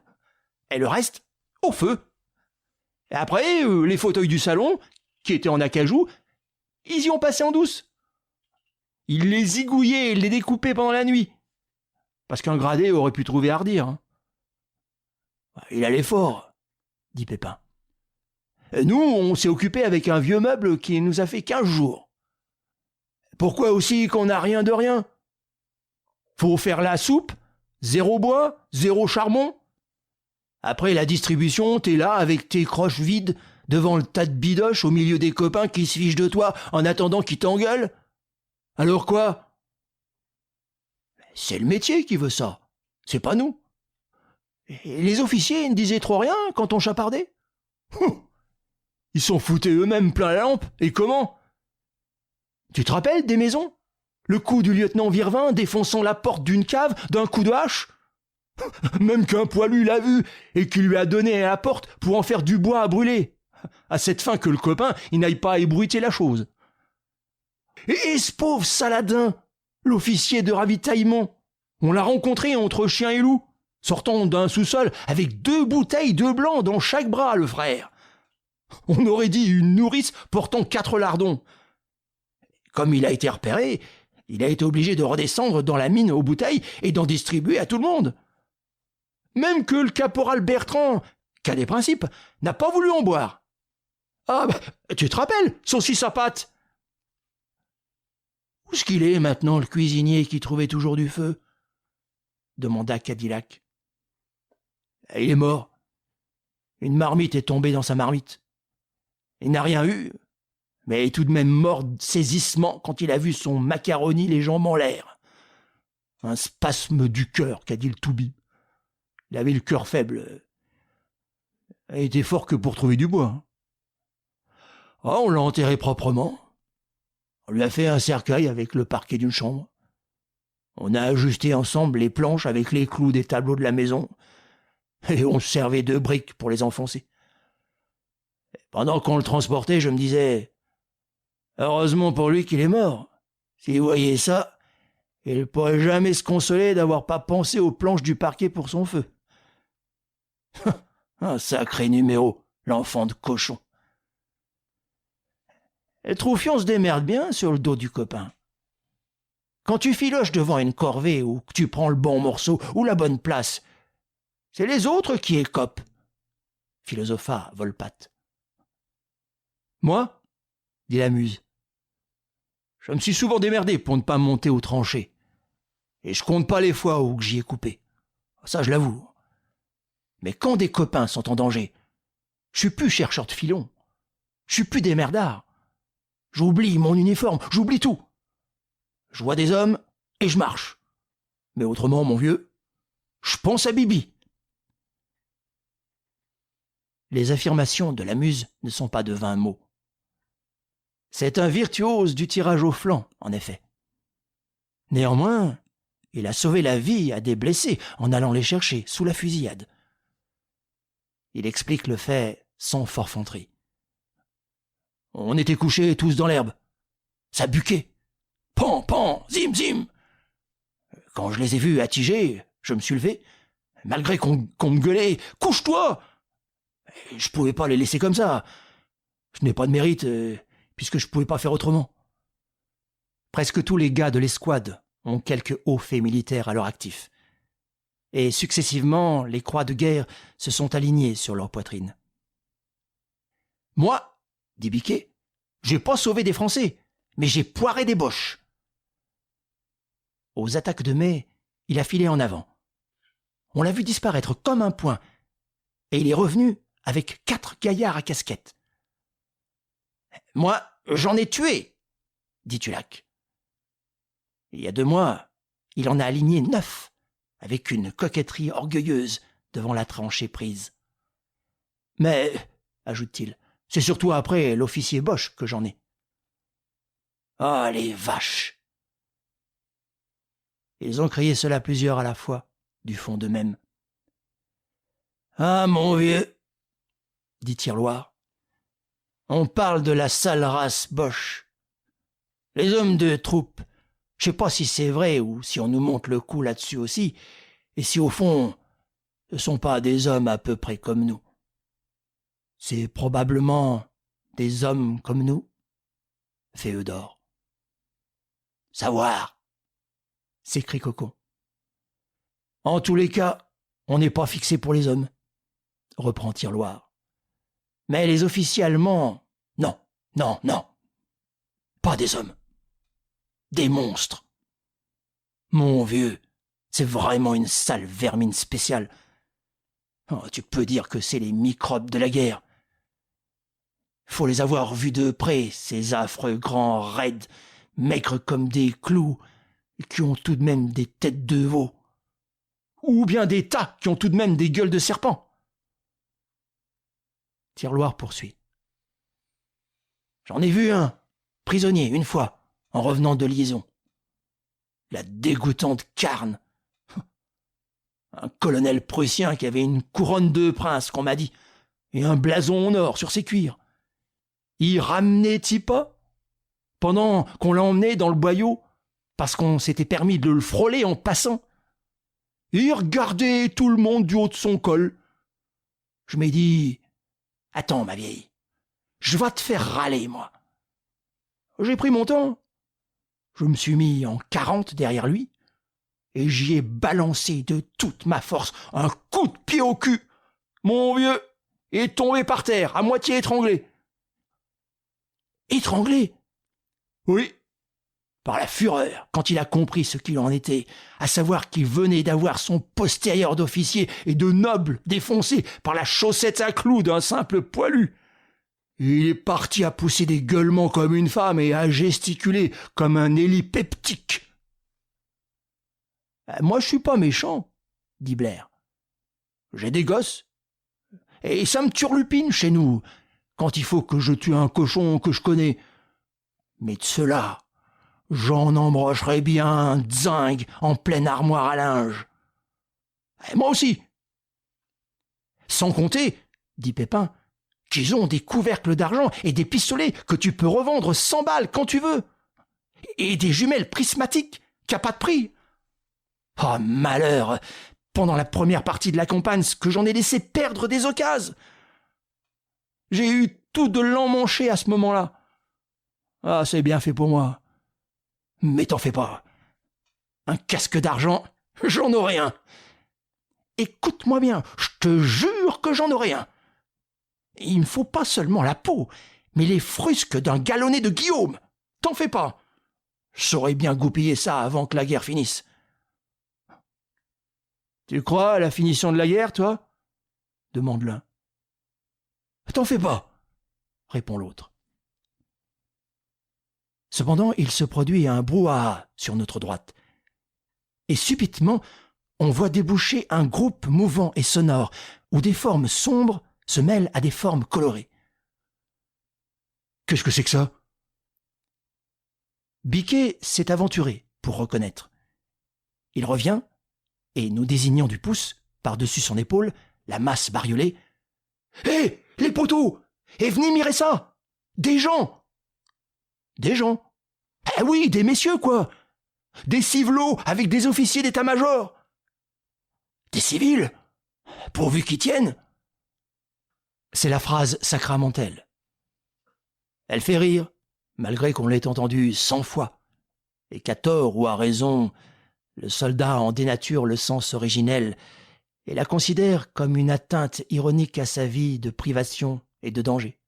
Speaker 1: Et le reste, au feu. Et après, les fauteuils du salon, qui étaient en acajou, ils y ont passé en douce. Il les zigouillait et les découpait pendant la nuit. Parce qu'un gradé aurait pu trouver à redire. Hein. Il allait fort, dit Pépin. Nous, on s'est occupé avec un vieux meuble qui nous a fait 15 jours. Pourquoi aussi qu'on n'a rien de rien? Faut faire la soupe, 0 bois, 0 charbon. Après la distribution, t'es là avec tes croches vides devant le tas de bidoches au milieu des copains qui se fichent de toi en attendant qu'ils t'engueulent. Alors quoi? C'est le métier qui veut ça. C'est pas nous. Et les officiers ne disaient trop rien quand on chapardait? Ils s'en foutaient eux-mêmes plein la lampe. Et comment? Tu te rappelles des maisons? Le coup du lieutenant Virvin défonçant la porte d'une cave d'un coup de hache? Même qu'un poilu l'a vu et qui lui a donné à la porte pour en faire du bois à brûler. À cette fin que le copain, il n'aille pas ébruiter la chose. Et ce pauvre Saladin, l'officier de ravitaillement, on l'a rencontré entre chien et loup, sortant d'un sous-sol avec 2 bouteilles de blanc dans chaque bras, le frère. On aurait dit une nourrice portant 4 lardons. Comme il a été repéré, il a été obligé de redescendre dans la mine aux bouteilles et d'en distribuer à tout le monde. Même que le caporal Bertrand, qui a des principes, n'a pas voulu en boire. Ah, tu te rappelles, saucisse à pâte? Où est-ce qu'il est maintenant, le cuisinier qui trouvait toujours du feu? Demanda Cadillac. Il est mort. Une marmite est tombée dans sa marmite. Il n'a rien eu, mais il est tout de même mort de saisissement quand il a vu son macaroni les jambes en l'air. Un spasme du cœur, qu'a dit le Toubi. Il avait le cœur faible. Il était fort que pour trouver du bois. Oh, on l'a enterré proprement. On lui a fait un cercueil avec le parquet d'une chambre. On a ajusté ensemble les planches avec les clous des tableaux de la maison, et on se servait de briques pour les enfoncer. Pendant qu'on le transportait, je me disais, heureusement pour lui qu'il est mort. S'il voyait ça, il ne pourrait jamais se consoler d'avoir pas pensé aux planches du parquet pour son feu. Un sacré numéro, l'enfant de cochon. Le Troufion se démerde bien sur le dos du copain. Quand tu filoches devant une corvée ou que tu prends le bon morceau ou la bonne place, c'est les autres qui écopent, philosopha Volpatte. Moi, dit la Muse, je me suis souvent démerdé pour ne pas monter aux tranchées. Et je compte pas les fois où j'y ai coupé. Ça, je l'avoue. Mais quand des copains sont en danger, je suis plus chercheur de filon. Je suis plus démerdard. J'oublie mon uniforme, j'oublie tout. Je vois des hommes et je marche. Mais autrement, mon vieux, je pense à Bibi. Les affirmations de la Muse ne sont pas de vains mots. C'est un virtuose du tirage au flanc, en effet. Néanmoins, il a sauvé la vie à des blessés en allant les chercher sous la fusillade. Il explique le fait sans forfanterie. On était couchés tous dans l'herbe. Ça buquait. Pan, pan, zim, zim. Quand je les ai vus attiger, je me suis levé, malgré qu'on me gueulait « Couche-toi !» Je pouvais pas les laisser comme ça. Je n'ai pas de mérite, puisque je pouvais pas faire autrement. Presque tous les gars de l'escouade ont quelques hauts faits militaires à leur actif. Et successivement, les croix de guerre se sont alignées sur leur poitrine. Moi, dit Biquet, j'ai pas sauvé des Français, mais j'ai poiré des Boches. Aux attaques de mai, il a filé en avant. On l'a vu disparaître comme un poing, et il est revenu avec 4 gaillards à casquette. Moi, j'en ai tué, dit Tulac. Il y a 2 mois, il en a aligné 9, avec une coquetterie orgueilleuse devant la tranchée prise. Mais, ajoute-t-il, c'est surtout après l'officier Boche que j'en ai. Ah, les vaches! Ils ont crié cela plusieurs à la fois, du fond d'eux-mêmes. Ah, mon vieux, dit Tirloir, on parle de la sale race Boche. Les hommes de troupe, je sais pas si c'est vrai ou si on nous monte le coup là-dessus aussi, et si au fond, ce sont pas des hommes à peu près comme nous. C'est probablement des hommes comme nous, fait Eudore. Savoir, s'écrie Cocon. En tous les cas, on n'est pas fixé pour les hommes, reprend Tirloir. Mais les officiers allemands, non, non, non. Pas des hommes. Des monstres. Mon vieux, c'est vraiment une sale vermine spéciale. Oh, tu peux dire que c'est les microbes de la guerre. Faut les avoir vus de près, ces affreux grands raids, maigres comme des clous, et qui ont tout de même des têtes de veau. Ou bien des tas qui ont tout de même des gueules de serpent. Tirloir poursuit. J'en ai vu un, prisonnier, une fois, en revenant de liaison. La dégoûtante carne. Un colonel prussien qui avait une couronne de prince, qu'on m'a dit, et un blason en or sur ses cuirs. Il ramenait-il pas pendant qu'on l'emmenait dans le boyau, parce qu'on s'était permis de le frôler en passant. Il regardait tout le monde du haut de son col. Je m'ai dit, attends ma vieille, je vais te faire râler, moi. J'ai pris mon temps. Je me suis mis en 40 derrière lui, et j'y ai balancé de toute ma force un coup de pied au cul. Mon vieux est tombé par terre, à moitié étranglé. Étranglé? Oui, par la fureur, quand il a compris ce qu'il en était, à savoir qu'il venait d'avoir son postérieur d'officier et de noble défoncé par la chaussette à clous d'un simple poilu. Il est parti à pousser des gueulements comme une femme et à gesticuler comme un hélipeptique. « Moi, je suis pas méchant, » dit Blair. « J'ai des gosses, et ça me turlupine chez nous, quand il faut que je tue un cochon que je connais. Mais de cela, j'en embrocherai bien un zingue en pleine armoire à linge. Et moi aussi. Sans compter, dit Pépin, qu'ils ont des couvercles d'argent et des pistolets que tu peux revendre 100 balles quand tu veux. Et des jumelles prismatiques qui n'ont pas de prix. Oh, malheur! Pendant la première partie de la campagne, que j'en ai laissé perdre des occasions. J'ai eu tout de l'emmanché à ce moment-là. Ah, c'est bien fait pour moi. Mais t'en fais pas. Un casque d'argent, j'en aurai un. Écoute-moi bien, je te jure que j'en aurai un. Il me faut pas seulement la peau, mais les frusques d'un galonnet de Guillaume. T'en fais pas. Je saurais bien goupiller ça avant que la guerre finisse. Tu crois à la finition de la guerre, toi ? Demande l'un. T'en fais pas, répond l'autre. Cependant, il se produit un brouhaha sur notre droite. Et subitement, on voit déboucher un groupe mouvant et sonore, où des formes sombres se mêlent à des formes colorées. Qu'est-ce que c'est que ça ? Biquet s'est aventuré pour reconnaître. Il revient, et nous désignant du pouce, par-dessus son épaule, la masse bariolée. « Hé, les poteaux ! Et venez mirer ça ! Des gens !» Des gens ? Eh oui, des messieurs, quoi. Des civelots avec des officiers d'état-major. Des civils, pourvu qu'ils tiennent. C'est la phrase sacramentelle. Elle fait rire, malgré qu'on l'ait entendue 100 fois, et qu'à tort ou à raison, le soldat en dénature le sens originel et la considère comme une atteinte ironique à sa vie de privation et de danger.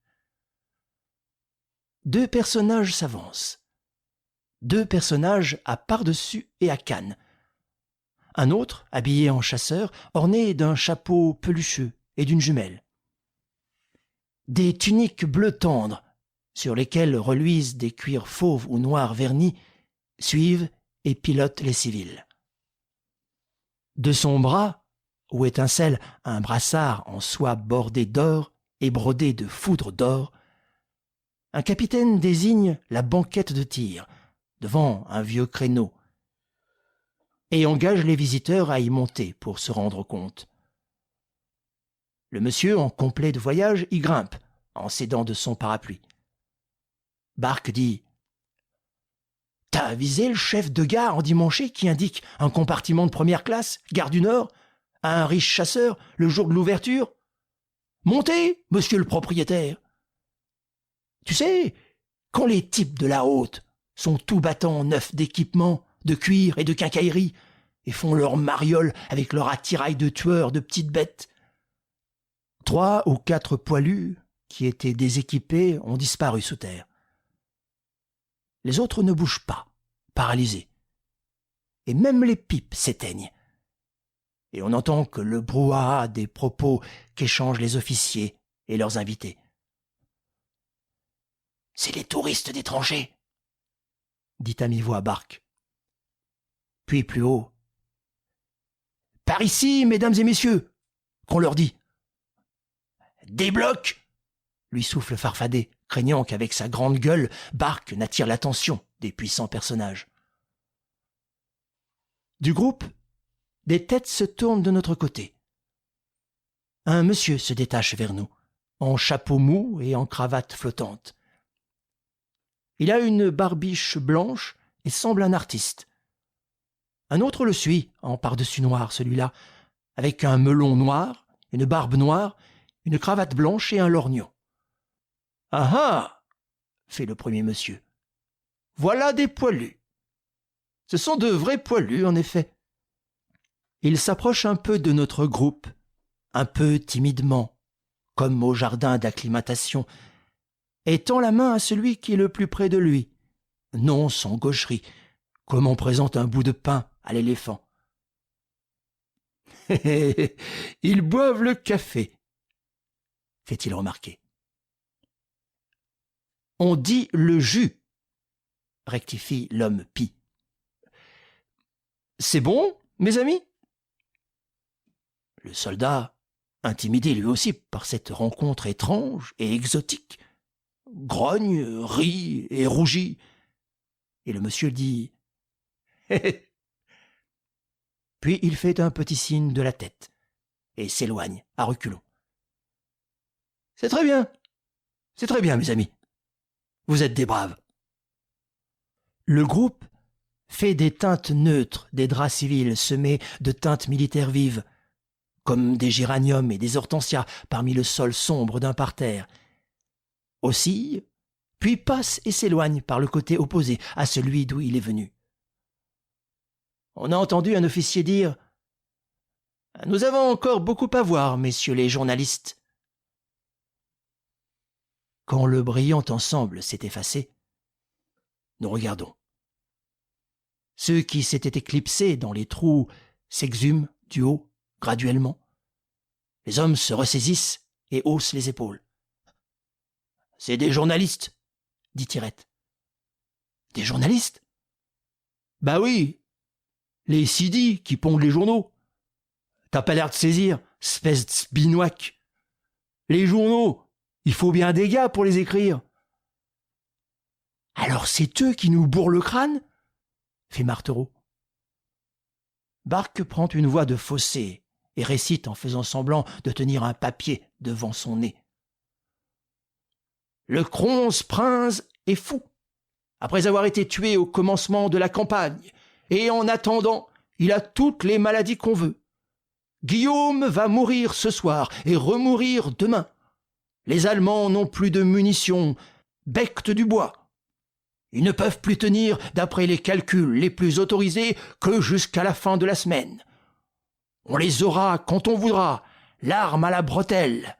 Speaker 1: Deux personnages s'avancent. Deux personnages à par-dessus et à canne. Un autre, habillé en chasseur, orné d'un chapeau pelucheux et d'une jumelle. Des tuniques bleu tendre, sur lesquelles reluisent des cuirs fauves ou noirs vernis, suivent et pilotent les civils. De son bras, où étincelle un brassard en soie bordé d'or et brodé de foudre d'or, un capitaine désigne la banquette de tir, devant un vieux créneau, et engage les visiteurs à y monter pour se rendre compte. Le monsieur, en complet de voyage, y grimpe, en s'aidant de son parapluie. Barque dit « T'as avisé le chef de gare endimanché qui indique un compartiment de première classe, gare du Nord, à un riche chasseur, le jour de l'ouverture ? Montez, monsieur le propriétaire ! Tu sais, quand les types de la haute sont tout battants neufs d'équipements, de cuir et de quincaillerie, et font leur mariole avec leur attirail de tueurs de petites bêtes. 3 ou 4 poilus, qui étaient déséquipés, ont disparu sous terre. Les autres ne bougent pas, paralysés. Et même les pipes s'éteignent. Et on n'entend que le brouhaha des propos qu'échangent les officiers et leurs invités. C'est les touristes d'étrangers. dit à mi-voix Barque. Puis plus haut. Par ici, mesdames et messieurs, qu'on leur dit. Débloque, lui souffle Farfadet, craignant qu'avec sa grande gueule, Barque n'attire l'attention des puissants personnages. Du groupe, des têtes se tournent de notre côté. Un monsieur se détache vers nous, en chapeau mou et en cravate flottante. Il a une barbiche blanche et semble un artiste. Un autre le suit, en par-dessus noir celui-là, avec un melon noir, une barbe noire, une cravate blanche et un lorgnon. « Ah ah !» fait le premier monsieur. « Voilà des poilus. Ce sont de vrais poilus, en effet. » Il s'approche un peu de notre groupe, un peu timidement, comme au jardin d'acclimatation, et tend la main à celui qui est le plus près de lui, non sans gaucherie, comme on présente un bout de pain à l'éléphant. « Ils boivent le café », fait-il remarquer. « On dit le jus », rectifie l'homme pie. « C'est bon, mes amis ?» Le soldat, intimidé lui aussi par cette rencontre étrange et exotique, grogne, rit et rougit. Et le monsieur dit « Hé hé !» Puis il fait un petit signe de la tête et s'éloigne à reculons. « C'est très bien, mes amis. Vous êtes des braves. » Le groupe fait des teintes neutres des draps civils semés de teintes militaires vives, comme des géraniums et des hortensias parmi le sol sombre d'un parterre. Oscille, puis passe et s'éloigne par le côté opposé à celui d'où il est venu. On a entendu un officier dire « Nous avons encore beaucoup à voir, messieurs les journalistes. » Quand le brillant ensemble s'est effacé, nous regardons. Ceux qui s'étaient éclipsés dans les trous s'exhument du haut, graduellement. Les hommes se ressaisissent et haussent les épaules. « C'est des journalistes, » dit Tirette. « Des journalistes ? Bah oui, les sidis qui pondent les journaux. T'as pas l'air de saisir, espèce de spinouac. Les journaux, il faut bien des gars pour les écrire. »« Alors c'est eux qui nous bourrent le crâne ?» fait Martereau. Barque prend une voix de fausset et récite en faisant semblant de tenir un papier devant son nez. « Le Cronze prince est fou, après avoir été tué au commencement de la campagne, et en attendant, il a toutes les maladies qu'on veut. Guillaume va mourir ce soir et remourir demain. Les Allemands n'ont plus de munitions, becquent du bois. Ils ne peuvent plus tenir, d'après les calculs les plus autorisés, que jusqu'à la fin de la semaine. On les aura quand on voudra, l'arme à la bretelle.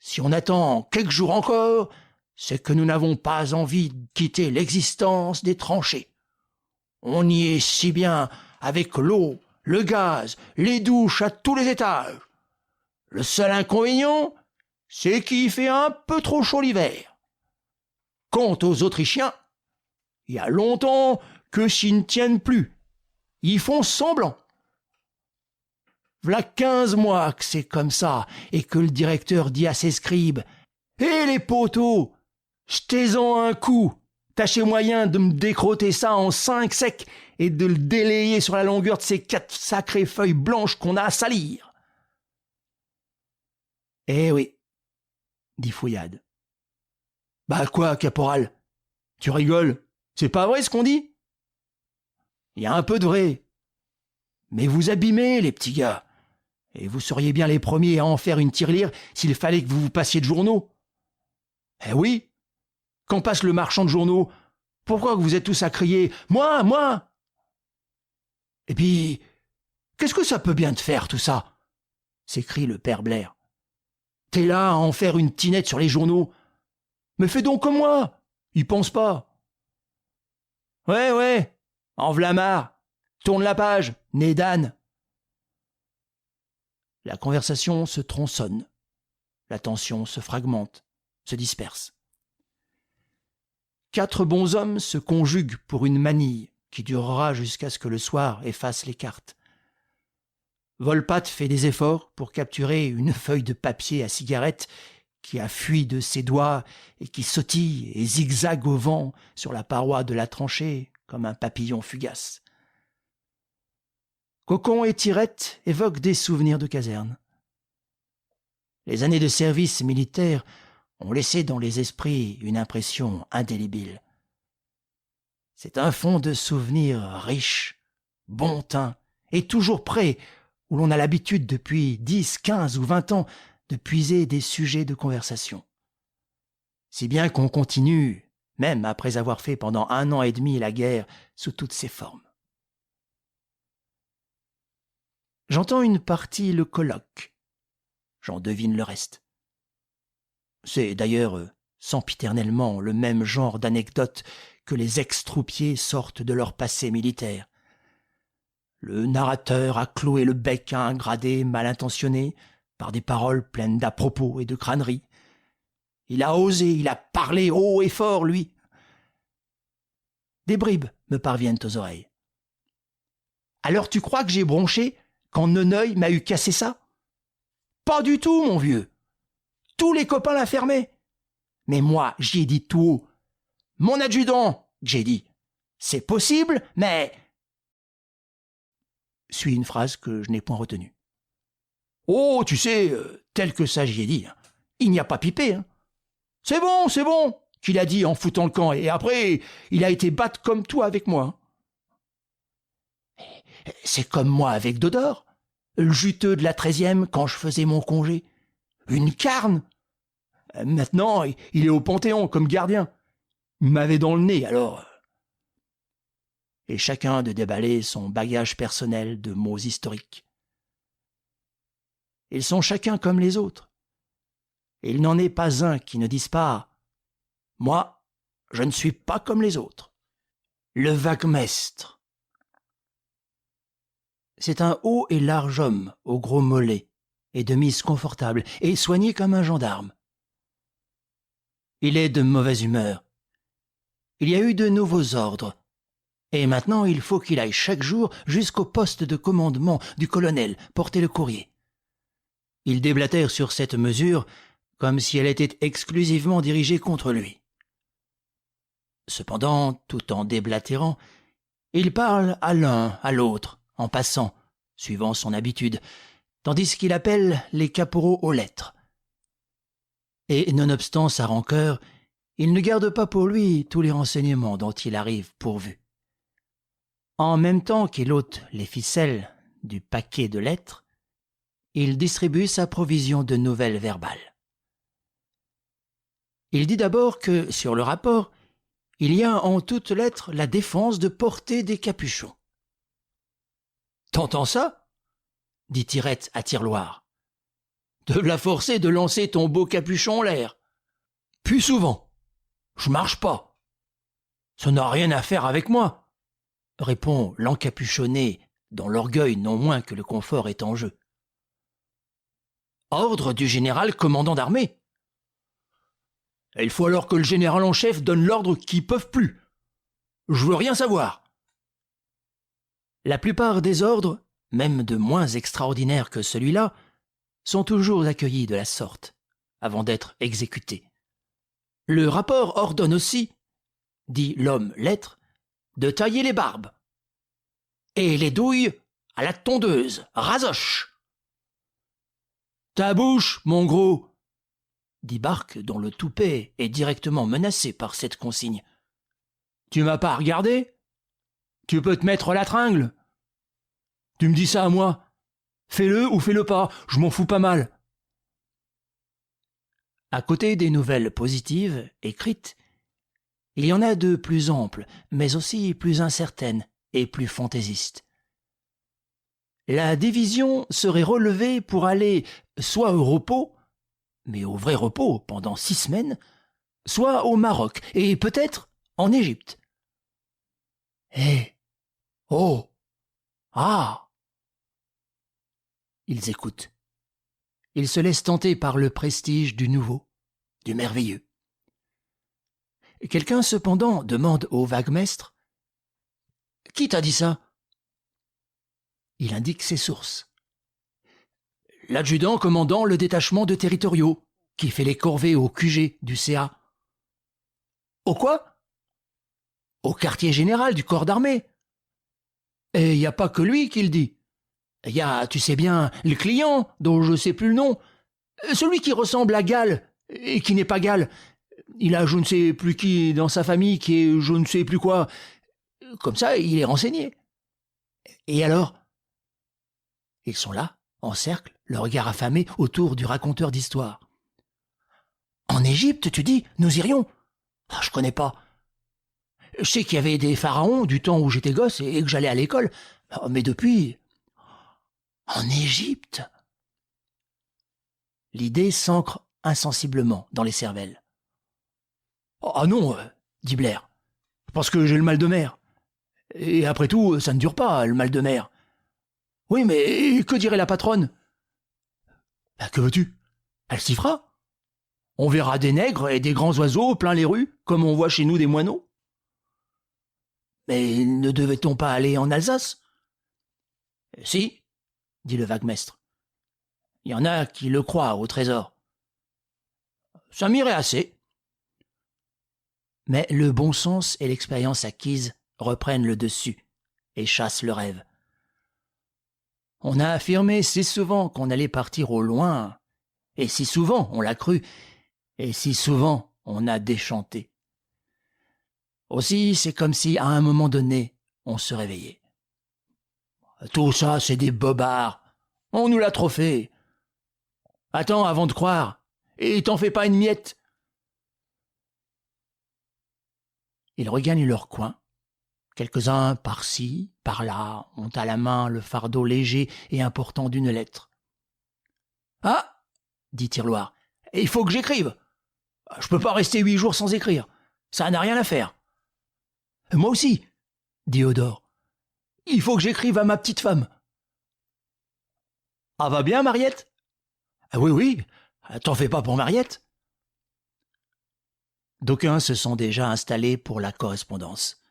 Speaker 1: Si on attend quelques jours encore, c'est que nous n'avons pas envie de quitter l'existence des tranchées. On y est si bien avec l'eau, le gaz, les douches à tous les étages. Le seul inconvénient, c'est qu'il fait un peu trop chaud l'hiver. Quant aux Autrichiens, il y a longtemps que s'ils ne tiennent plus. Ils font semblant. V'là 15 mois que c'est comme ça et que le directeur dit à ses scribes « Hé les poteaux, jetez-en un coup, tâchez moyen de me décrotter ça en 5 secs et de le délayer sur la longueur de ces 4 sacrées feuilles blanches qu'on a à salir. » « Eh oui, » dit Fouillade. « Bah quoi, caporal? Tu rigoles? C'est pas vrai ce qu'on dit? Il y a un peu de vrai. Mais vous abîmez, les petits gars. Et vous seriez bien les premiers à en faire une tirelire s'il fallait que vous vous passiez de journaux. Eh oui, quand passe le marchand de journaux, pourquoi vous êtes tous à crier « Moi, moi !» Et puis, qu'est-ce que ça peut bien te faire, tout ça? S'écrie le père Blair. T'es là à en faire une tinette sur les journaux. Mais fais donc comme moi, y pense pas. Ouais, en v'là marre. Tourne la page, nez d'âne. La conversation se tronçonne. L'attention se fragmente, se disperse. 4 bons hommes se conjuguent pour une manille qui durera jusqu'à ce que le soir efface les cartes. Volpatte fait des efforts pour capturer une feuille de papier à cigarette qui a fui de ses doigts et qui sautille et zigzague au vent sur la paroi de la tranchée comme un papillon fugace. Cocon et Tirette évoquent des souvenirs de caserne. Les années de service militaire ont laissé dans les esprits une impression indélébile. C'est un fond de souvenirs riche, bon teint et toujours prêt, où l'on a l'habitude depuis 10, 15 ou 20 ans de puiser des sujets de conversation. Si bien qu'on continue, même après avoir fait pendant 1 an et demi la guerre sous toutes ses formes. J'entends une partie le colloque. J'en devine le reste. C'est d'ailleurs sempiternellement le même genre d'anecdote que les ex-troupiers sortent de leur passé militaire. Le narrateur a cloué le bec à un gradé mal intentionné par des paroles pleines d'à-propos et de crâneries. Il a osé, il a parlé haut et fort, lui. Des bribes me parviennent aux oreilles. « Alors tu crois que j'ai bronché quand Neneuil m'a eu cassé ça ? Pas du tout, mon vieux. Tous les copains la fermaient. Mais moi, j'y ai dit tout haut. Mon adjudant, j'ai dit. C'est possible, mais... Suit une phrase que je n'ai point retenue. Oh, tu sais, tel que ça j'y ai dit. Il n'y a pas pipé. C'est bon, qu'il a dit en foutant le camp. Et après, il a été battre comme toi avec moi. C'est comme moi avec Dodor, le juteux de la 13e quand je faisais mon congé. Une carne. Maintenant, il est au Panthéon comme gardien. Il m'avait dans le nez, alors... Et chacun de déballer son bagage personnel de mots historiques. Ils sont chacun comme les autres. Et il n'en est pas un qui ne dise pas « Moi, je ne suis pas comme les autres. » Le vaguemestre. C'est un haut et large homme au gros mollet et de mise confortable et soigné comme un gendarme. Il est de mauvaise humeur. Il y a eu de nouveaux ordres. Et maintenant, il faut qu'il aille chaque jour jusqu'au poste de commandement du colonel porter le courrier. Il déblatère sur cette mesure comme si elle était exclusivement dirigée contre lui. Cependant, tout en déblatérant, il parle à l'un, à l'autre, en passant, suivant son habitude, tandis qu'il appelle les caporaux aux lettres. Et nonobstant sa rancœur, il ne garde pas pour lui tous les renseignements dont il arrive pourvu. En même temps qu'il ôte les ficelles du paquet de lettres, il distribue sa provision de nouvelles verbales. Il dit d'abord que, sur le rapport, il y a en toutes lettres la défense de porter des capuchons. « T'entends ça ?» dit Tirette à Tirloir. « De la forcer de lancer ton beau capuchon en l'air. Puis souvent. Je marche pas. Ça n'a rien à faire avec moi. » répond l'encapuchonné, dont l'orgueil non moins que le confort est en jeu. Ordre du général commandant d'armée. Il faut alors que le général en chef donne l'ordre qu'ils peuvent plus. Je veux rien savoir. La plupart des ordres, même de moins extraordinaires que celui-là, sont toujours accueillis de la sorte, avant d'être exécutés. Le rapport ordonne aussi, dit l'homme lettre, de tailler les barbes. Et les douilles à la tondeuse, rasoche. Ta bouche, mon gros, dit Barque, dont le toupet est directement menacé par cette consigne. Tu m'as pas regardé ? Tu peux te mettre la tringle. Tu me dis ça à moi ? Fais-le ou fais-le pas, je m'en fous pas mal. À côté des nouvelles positives, écrites, il y en a de plus amples, mais aussi plus incertaines et plus fantaisistes. La division serait relevée pour aller soit au repos, mais au vrai repos pendant 6 semaines, soit au Maroc et peut-être en Égypte. Eh, oh, ah. Ils écoutent. Ils se laissent tenter par le prestige du nouveau, du merveilleux. Quelqu'un cependant demande au vaguemestre « Qui t'a dit ça ?» Il indique ses sources. « L'adjudant commandant le détachement de territoriaux, qui fait les corvées au QG du CA. »« Au quoi ?»« Au quartier général du corps d'armée. » Et il n'y a pas que lui qui le dit. Il y a, tu sais bien, le client, dont je ne sais plus le nom, celui qui ressemble à Gall, et qui n'est pas Gall. Il a je ne sais plus qui dans sa famille, qui est je ne sais plus quoi. Comme ça, il est renseigné. Et alors ? Ils sont là, en cercle, le regard affamé autour du raconteur d'histoire. En Égypte, tu dis, nous irions ? Ah, je connais pas. Je sais qu'il y avait des pharaons du temps où j'étais gosse et que j'allais à l'école, mais depuis... En Égypte ? L'idée s'ancre insensiblement dans les cervelles. « Ah non, dit Blair, parce que j'ai le mal de mer. Et après tout, ça ne dure pas, le mal de mer. Oui, mais que dirait la patronne ? Que veux-tu ? Elle s'y fera. On verra des nègres et des grands oiseaux plein les rues, comme on voit chez nous des moineaux. Mais ne devait-on pas aller en Alsace ? Si, dit le vaguemestre. Il y en a qui le croient au trésor. Ça m'irait assez. Mais le bon sens et l'expérience acquise reprennent le dessus et chassent le rêve. On a affirmé si souvent qu'on allait partir au loin, et si souvent on l'a cru, et si souvent on a déchanté. Aussi, c'est comme si, à un moment donné, on se réveillait. Tout ça, c'est des bobards. On nous l'a trop fait. Attends avant de croire, et t'en fais pas une miette. Ils regagnent leur coin. Quelques-uns, par-ci, par-là, ont à la main le fardeau léger et important d'une lettre. « Ah !» dit Tirloir. « Il faut que j'écrive. Je peux pas rester 8 jours sans écrire. Ça n'a rien à faire. »« Moi aussi, » dit Eudore. « Il faut que j'écrive à ma petite femme. »« Ah, va bien, Mariette ?»« Oui, oui, t'en fais pas pour Mariette. » D'aucuns se sont déjà installés pour la correspondance.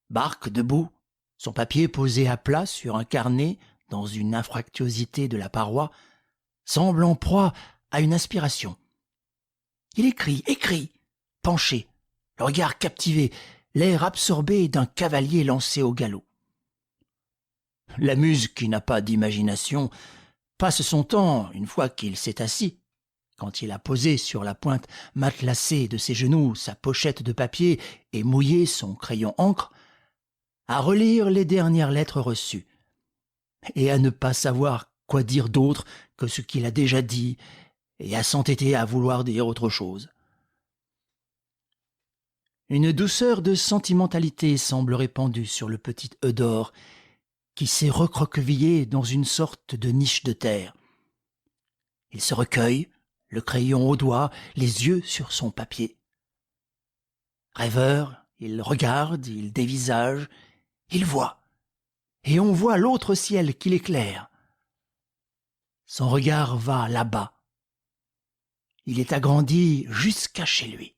Speaker 1: Barque debout, son papier posé à plat sur un carnet dans une infractuosité de la paroi, semble en proie à une inspiration. Il écrit, penché, le regard captivé, l'air absorbé d'un cavalier lancé au galop. La muse qui n'a pas d'imagination passe son temps, une fois qu'il s'est assis, quand il a posé sur la pointe matelassée de ses genoux sa pochette de papier et mouillé son crayon encre, à relire les dernières lettres reçues, et à ne pas savoir quoi dire d'autre que ce qu'il a déjà dit, et à s'entêter à vouloir dire autre chose. Une douceur de sentimentalité semble répandue sur le petit Eudore, qui s'est recroquevillé dans une sorte de niche de terre. Il se recueille, le crayon au doigt, les yeux sur son papier. Rêveur, il regarde, il dévisage, il voit, et on voit l'autre ciel qui l'éclaire. Son regard va là-bas. Il est agrandi jusqu'à chez lui.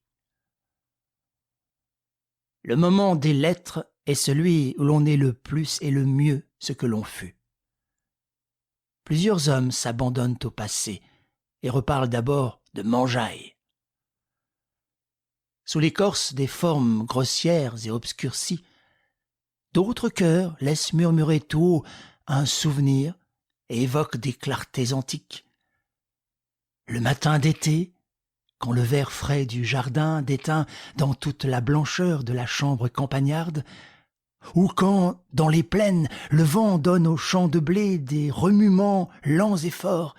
Speaker 1: Le moment des lettres est celui où l'on est le plus et le mieux ce que l'on fut. Plusieurs hommes s'abandonnent au passé et reparlent d'abord de mangeaille. Sous l'écorce des formes grossières et obscurcies, d'autres cœurs laissent murmurer tout haut un souvenir et évoquent des clartés antiques. Le matin d'été, quand le vert frais du jardin déteint dans toute la blancheur de la chambre campagnarde, ou quand, dans les plaines, le vent donne aux champs de blé des remuements lents et forts,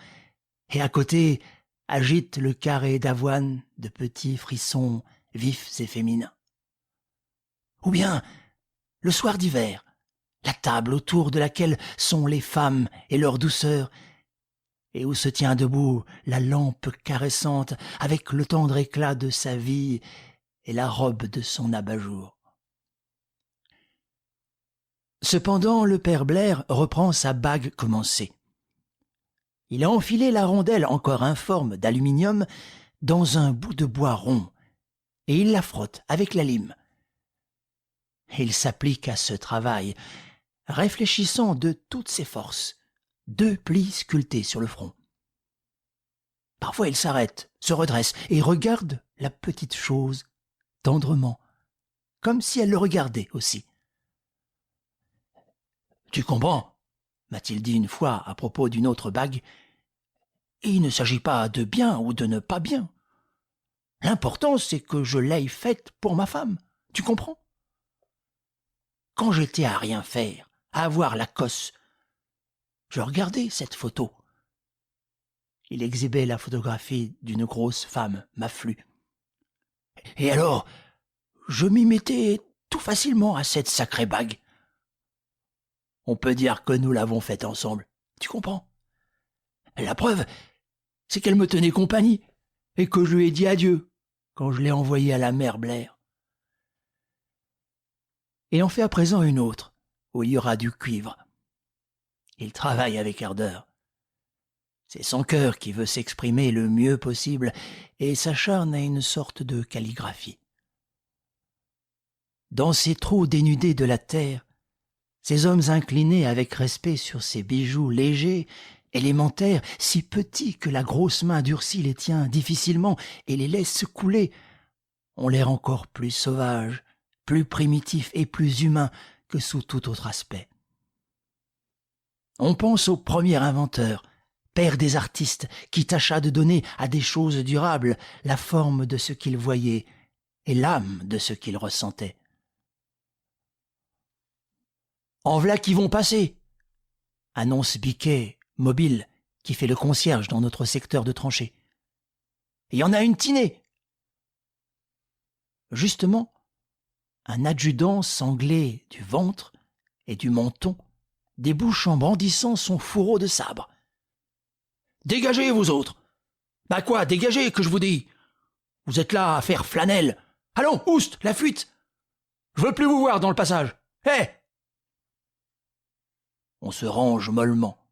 Speaker 1: et à côté agite le carré d'avoine de petits frissons vifs et féminins. Ou bien, le soir d'hiver, la table autour de laquelle sont les femmes et leur douceur, et où se tient debout la lampe caressante avec le tendre éclat de sa vie et la robe de son abat-jour. Cependant, le père Blair reprend sa bague commencée. Il a enfilé la rondelle encore informe d'aluminium dans un bout de bois rond, et il la frotte avec la lime. Il s'applique à ce travail, réfléchissant de toutes ses forces, 2 plis sculptés sur le front. Parfois il s'arrête, se redresse et regarde la petite chose tendrement, comme si elle le regardait aussi. « Tu comprends ?» m'a-t-il dit une fois à propos d'une autre bague. « Il ne s'agit pas de bien ou de ne pas bien. L'important, c'est que je l'aie faite pour ma femme. Tu comprends ? Quand j'étais à rien faire, à avoir la cosse, je regardais cette photo. » Il exhibait la photographie d'une grosse femme, Maflu. « Et alors, je m'y mettais tout facilement à cette sacrée bague. On peut dire que nous l'avons faite ensemble. Tu comprends ? La preuve, c'est qu'elle me tenait compagnie et que je lui ai dit adieu quand je l'ai envoyée à la mère Blair. Il en fait à présent une autre, où il y aura du cuivre. Il travaille avec ardeur. C'est son cœur qui veut s'exprimer le mieux possible et s'acharne à une sorte de calligraphie. Dans ces trous dénudés de la terre, ces hommes inclinés avec respect sur ces bijoux légers, élémentaires, si petits que la grosse main durcie les tient difficilement et les laisse couler, ont l'air encore plus sauvages, plus primitifs et plus humains que sous tout autre aspect. On pense au premier inventeur, père des artistes, qui tâcha de donner à des choses durables la forme de ce qu'il voyait et l'âme de ce qu'il ressentait. « En v'là qui vont passer !» annonce Biquet, mobile, qui fait le concierge dans notre secteur de tranchée. « Il y en a une tinée !» Justement, un adjudant sanglé du ventre et du menton débouche en brandissant son fourreau de sabre. « Dégagez, vous autres ! Bah quoi, dégagez, que je vous dis ! Vous êtes là à faire flanelle. Allons, oust, la fuite ! Je veux plus vous voir dans le passage. Hé !» On se range mollement.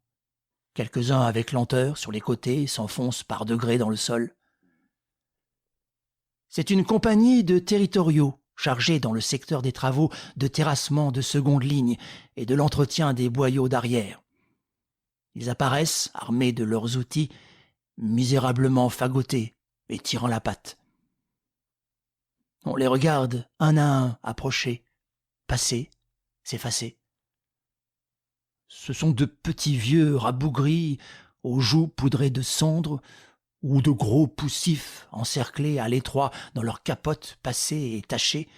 Speaker 1: Quelques-uns avec lenteur sur les côtés s'enfoncent par degrés dans le sol. C'est une compagnie de territoriaux chargés dans le secteur des travaux de terrassement de seconde ligne et de l'entretien des boyaux d'arrière. Ils apparaissent, armés de leurs outils, misérablement fagotés et tirant la patte. On les regarde un à un approcher, passer, s'effacer. Ce sont de petits vieux rabougris aux joues poudrées de cendre ou de gros poussifs encerclés à l'étroit dans leurs capotes passées et tachées,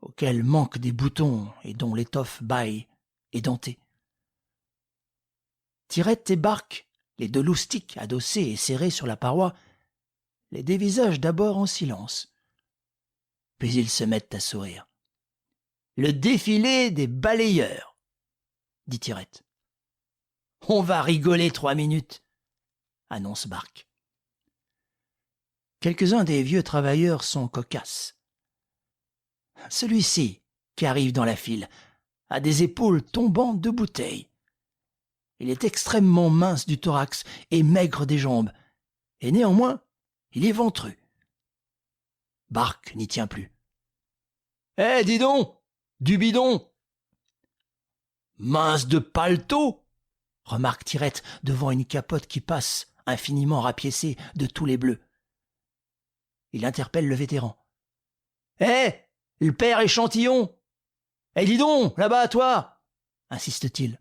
Speaker 1: auxquelles manquent des boutons et dont l'étoffe bâille, édentée. Tirette et Barque, les 2 loustics adossés et serrés sur la paroi, les dévisagent d'abord en silence. Puis ils se mettent à sourire. « Le défilé des balayeurs !» dit Tirette. « On va rigoler 3 minutes !» annonce Barque. Quelques-uns des vieux travailleurs sont cocasses. Celui-ci, qui arrive dans la file, a des épaules tombantes de bouteille. Il est extrêmement mince du thorax et maigre des jambes, et néanmoins, il est ventru. Barque n'y tient plus. « Eh, dis donc, du bidon !»« Mince de paletot !» remarque Tirette devant une capote qui passe, infiniment rapiécée de tous les bleus. Il interpelle le vétéran. « Eh, le père échantillon ! Eh, dis donc, là-bas, toi !» insiste-t-il.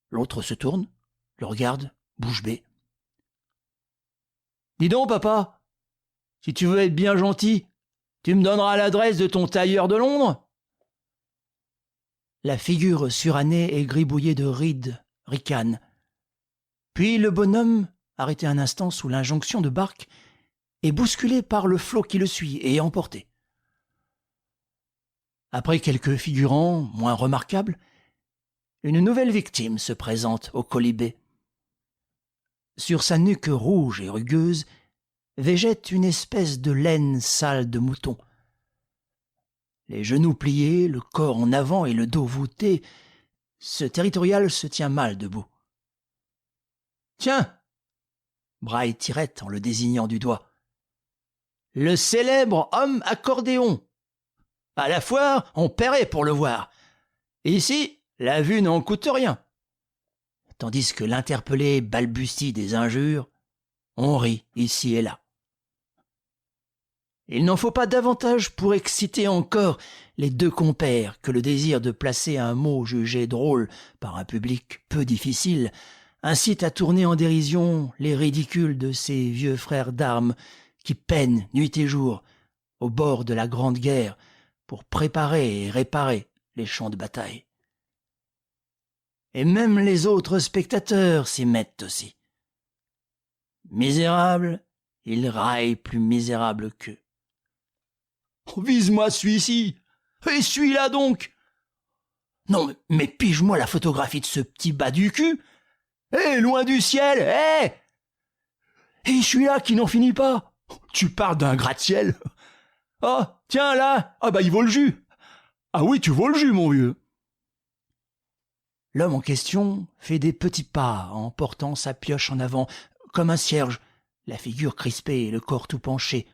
Speaker 1: L'autre se tourne, le regarde, bouche bée. « Dis donc, papa, si tu veux être bien gentil, tu me donneras l'adresse de ton tailleur de Londres ?» La figure surannée et gribouillée de rides ricane. Puis le bonhomme, arrêté un instant sous l'injonction de Barque, est bousculé par le flot qui le suit et emporté. Après quelques figurants moins remarquables, une nouvelle victime se présente au colibé. Sur sa nuque rouge et rugueuse végète une espèce de laine sale de mouton. Les genoux pliés, le corps en avant et le dos voûté, ce territorial se tient mal debout. « Tiens !» braille Tirette en le désignant du doigt. le célèbre homme accordéon. À la foire, on paierait pour le voir. Ici, la vue n'en coûte rien. Tandis que l'interpellé balbutie des injures, on rit ici et là. Il n'en faut pas davantage pour exciter encore les deux compères que le désir de placer un mot jugé drôle par un public peu difficile incite à tourner en dérision les ridicules de ces vieux frères d'armes qui peinent nuit et jour au bord de la Grande Guerre pour préparer et réparer les champs de bataille. Et même les autres spectateurs s'y mettent aussi. Misérables, ils raillent plus misérables qu'eux. Oh, vise-moi celui-ci, et celui-là donc. Non, mais pige-moi la photographie de ce petit bas du cul. Loin du ciel, Et celui-là qui n'en finit pas. Tu parles d'un gratte-ciel. Ah, tiens là, il vaut le jus. Ah oui, tu vaux le jus, mon vieux. L'homme en question fait des petits pas en portant sa pioche en avant, comme un cierge, la figure crispée et le corps tout penché,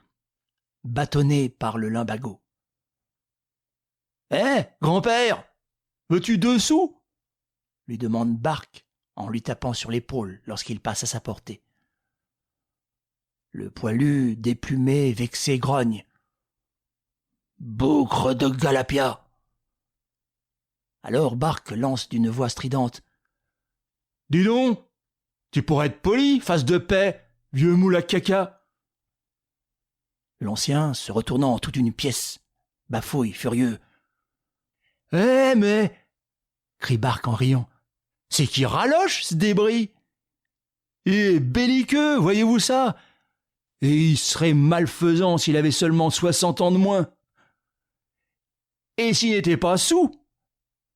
Speaker 1: bâtonné par le lumbago. Grand-père, veux-tu 2 sous lui demande Barque en lui tapant sur l'épaule lorsqu'il passe à sa portée. Le poilu, déplumé, vexé, grogne. Bougre de Galapia. Alors Barque lance d'une voix stridente. Dis donc, tu pourrais être poli, face de paix, vieux moule à caca. L'ancien, se retournant en toute une pièce, bafouille, furieux. Mais crie Barque en riant. C'est qui raloche, ce débris. Belliqueux, voyez-vous ça. Et il serait malfaisant s'il avait seulement 60 ans de moins. Et s'il n'était pas saoul,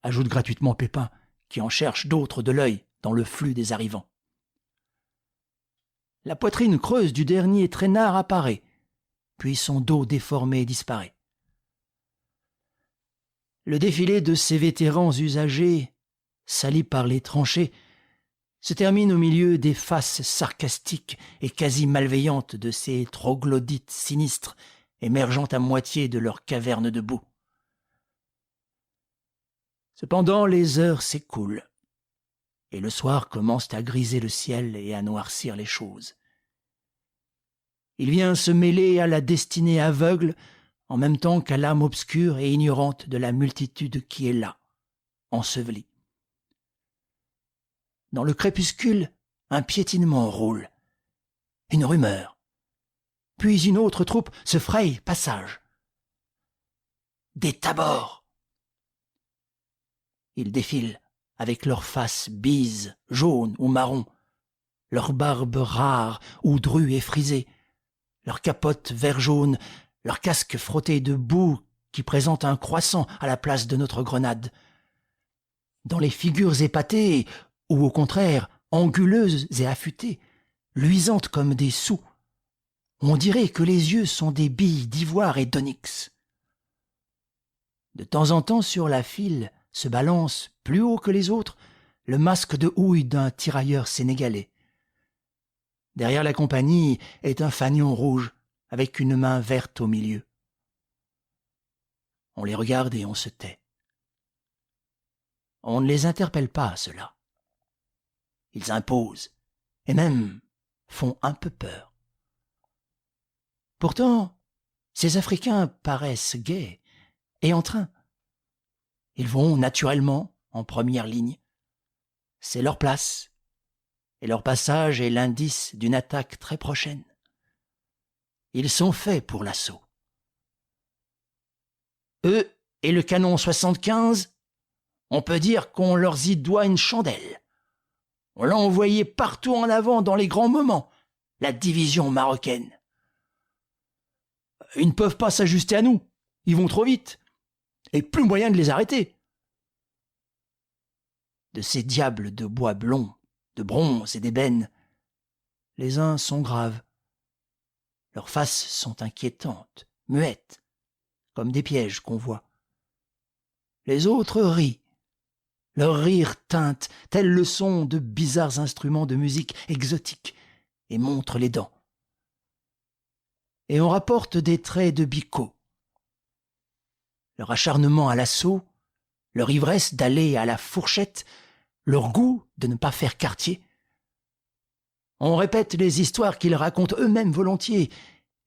Speaker 1: ajoute gratuitement Pépin, qui en cherche d'autres de l'œil dans le flux des arrivants. La poitrine creuse du dernier traînard apparaît, puis son dos déformé disparaît. Le défilé de ces vétérans usagés, salis par les tranchées, se termine au milieu des faces sarcastiques et quasi malveillantes de ces troglodytes sinistres émergeant à moitié de leur caverne de boue. Cependant, les heures s'écoulent, et le soir commence à griser le ciel et à noircir les choses. Il vient se mêler à la destinée aveugle en même temps qu'à l'âme obscure et ignorante de la multitude qui est là, ensevelie. Dans le crépuscule, un piétinement roule, une rumeur, puis une autre troupe se fraye passage. Des tabords. Ils défilent avec leurs faces bises, jaunes ou marron, leurs barbes rares ou drues et frisées, leurs capotes vert jaune, leurs casques frottés de boue qui présentent un croissant à la place de notre grenade. Dans les figures épatées, ou au contraire anguleuses et affûtées, luisantes comme des sous, on dirait que les yeux sont des billes d'ivoire et d'onyx. De temps en temps sur la file se balance, plus haut que les autres, le masque de houille d'un tirailleur sénégalais. Derrière la compagnie est un fanion rouge, avec une main verte au milieu. On les regarde et on se tait. On ne les interpelle pas, ceux-là. Ils imposent, et même font un peu peur. Pourtant, ces Africains paraissent gais et en train. Ils vont naturellement en première ligne. C'est leur place, et leur passage est l'indice d'une attaque très prochaine. Ils sont faits pour l'assaut. Eux et le canon 75, on peut dire qu'on leur y doit une chandelle. On l'a envoyé partout en avant dans les grands moments, la division marocaine. Ils ne peuvent pas s'ajuster à nous, ils vont trop vite, et plus moyen de les arrêter. De ces diables de bois blond, de bronze et d'ébène, les uns sont graves, leurs faces sont inquiétantes, muettes, comme des pièges qu'on voit. Les autres rient. Leur rire teinte, tel le son de bizarres instruments de musique exotiques, et montre les dents. et on rapporte des traits de Bicot. Leur acharnement à l'assaut, leur ivresse d'aller à la fourchette, leur goût de ne pas faire quartier. On répète les histoires qu'ils racontent eux-mêmes volontiers,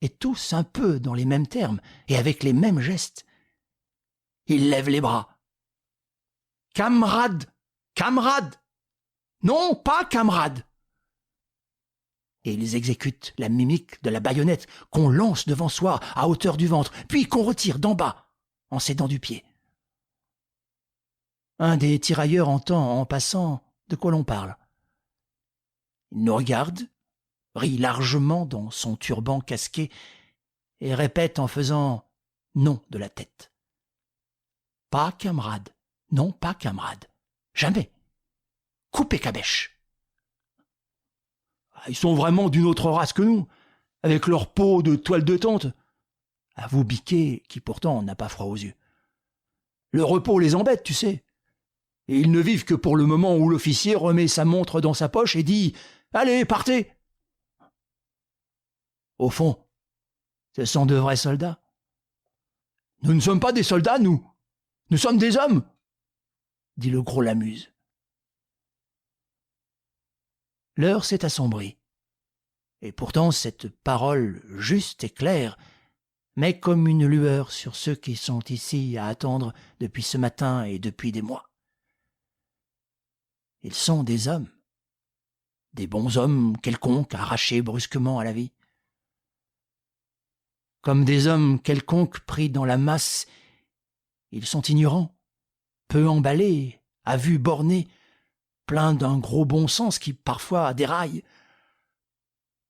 Speaker 1: et tous un peu dans les mêmes termes et avec les mêmes gestes. Ils lèvent les bras. « Camarade, camarade ! Non, pas camarade !» Et ils exécutent la mimique de la baïonnette qu'on lance devant soi à hauteur du ventre, puis qu'on retire d'en bas en s'aidant du pied. Un des tirailleurs entend en passant de quoi l'on parle. Il nous regarde, rit largement dans son turban casqué et répète en faisant non de la tête. « Pas camarade, non pas camarade, jamais. Coupez cabèche. » Ils sont vraiment d'une autre race que nous, avec leur peau de toile de tente. À vous Biquet, qui pourtant n'a pas froid aux yeux. Le repos les embête, tu sais. Et ils ne vivent que pour le moment où l'officier remet sa montre dans sa poche et dit « Allez, partez !» Au fond, ce sont de vrais soldats. « Nous ne sommes pas des soldats, nous. Nous sommes des hommes !» dit le gros Lamuse. L'heure s'est assombrie. Et pourtant cette parole juste et claire met comme une lueur sur ceux qui sont ici à attendre depuis ce matin et depuis des mois. Ils sont des hommes, des bons hommes quelconques arrachés brusquement à la vie. Comme des hommes quelconques pris dans la masse, ils sont ignorants, peu emballés, à vue bornée, pleins d'un gros bon sens qui parfois déraille,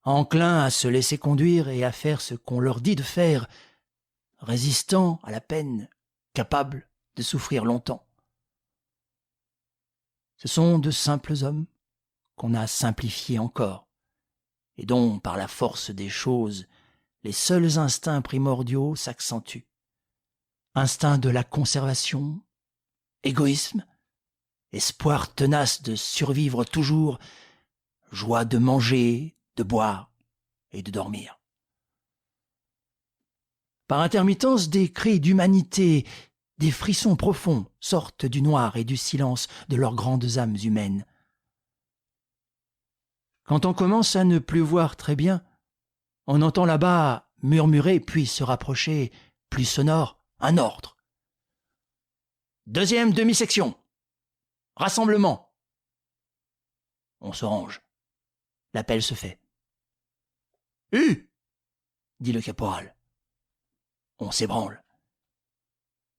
Speaker 1: enclins à se laisser conduire et à faire ce qu'on leur dit de faire, résistants à la peine, capables de souffrir longtemps. Ce sont de simples hommes qu'on a simplifiés encore, et dont, par la force des choses, les seuls instincts primordiaux s'accentuent. Instinct de la conservation, égoïsme, espoir tenace de survivre toujours, joie de manger, de boire et de dormir. Par intermittence, des cris d'humanité, des frissons profonds sortent du noir et du silence de leurs grandes âmes humaines. Quand on commence à ne plus voir très bien, on entend là-bas murmurer puis se rapprocher, plus sonore, un ordre. Deuxième demi-section. Rassemblement. On se range. L'appel se fait. « dit le caporal. On s'ébranle.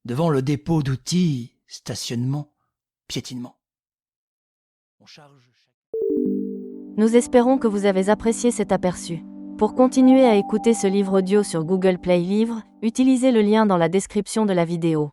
Speaker 1: Devant le dépôt d'outils, stationnement, piétinement. On charge chaque...
Speaker 2: Nous espérons que vous avez apprécié cet aperçu. Pour continuer à écouter ce livre audio sur Google Play Livres, utilisez le lien dans la description de la vidéo.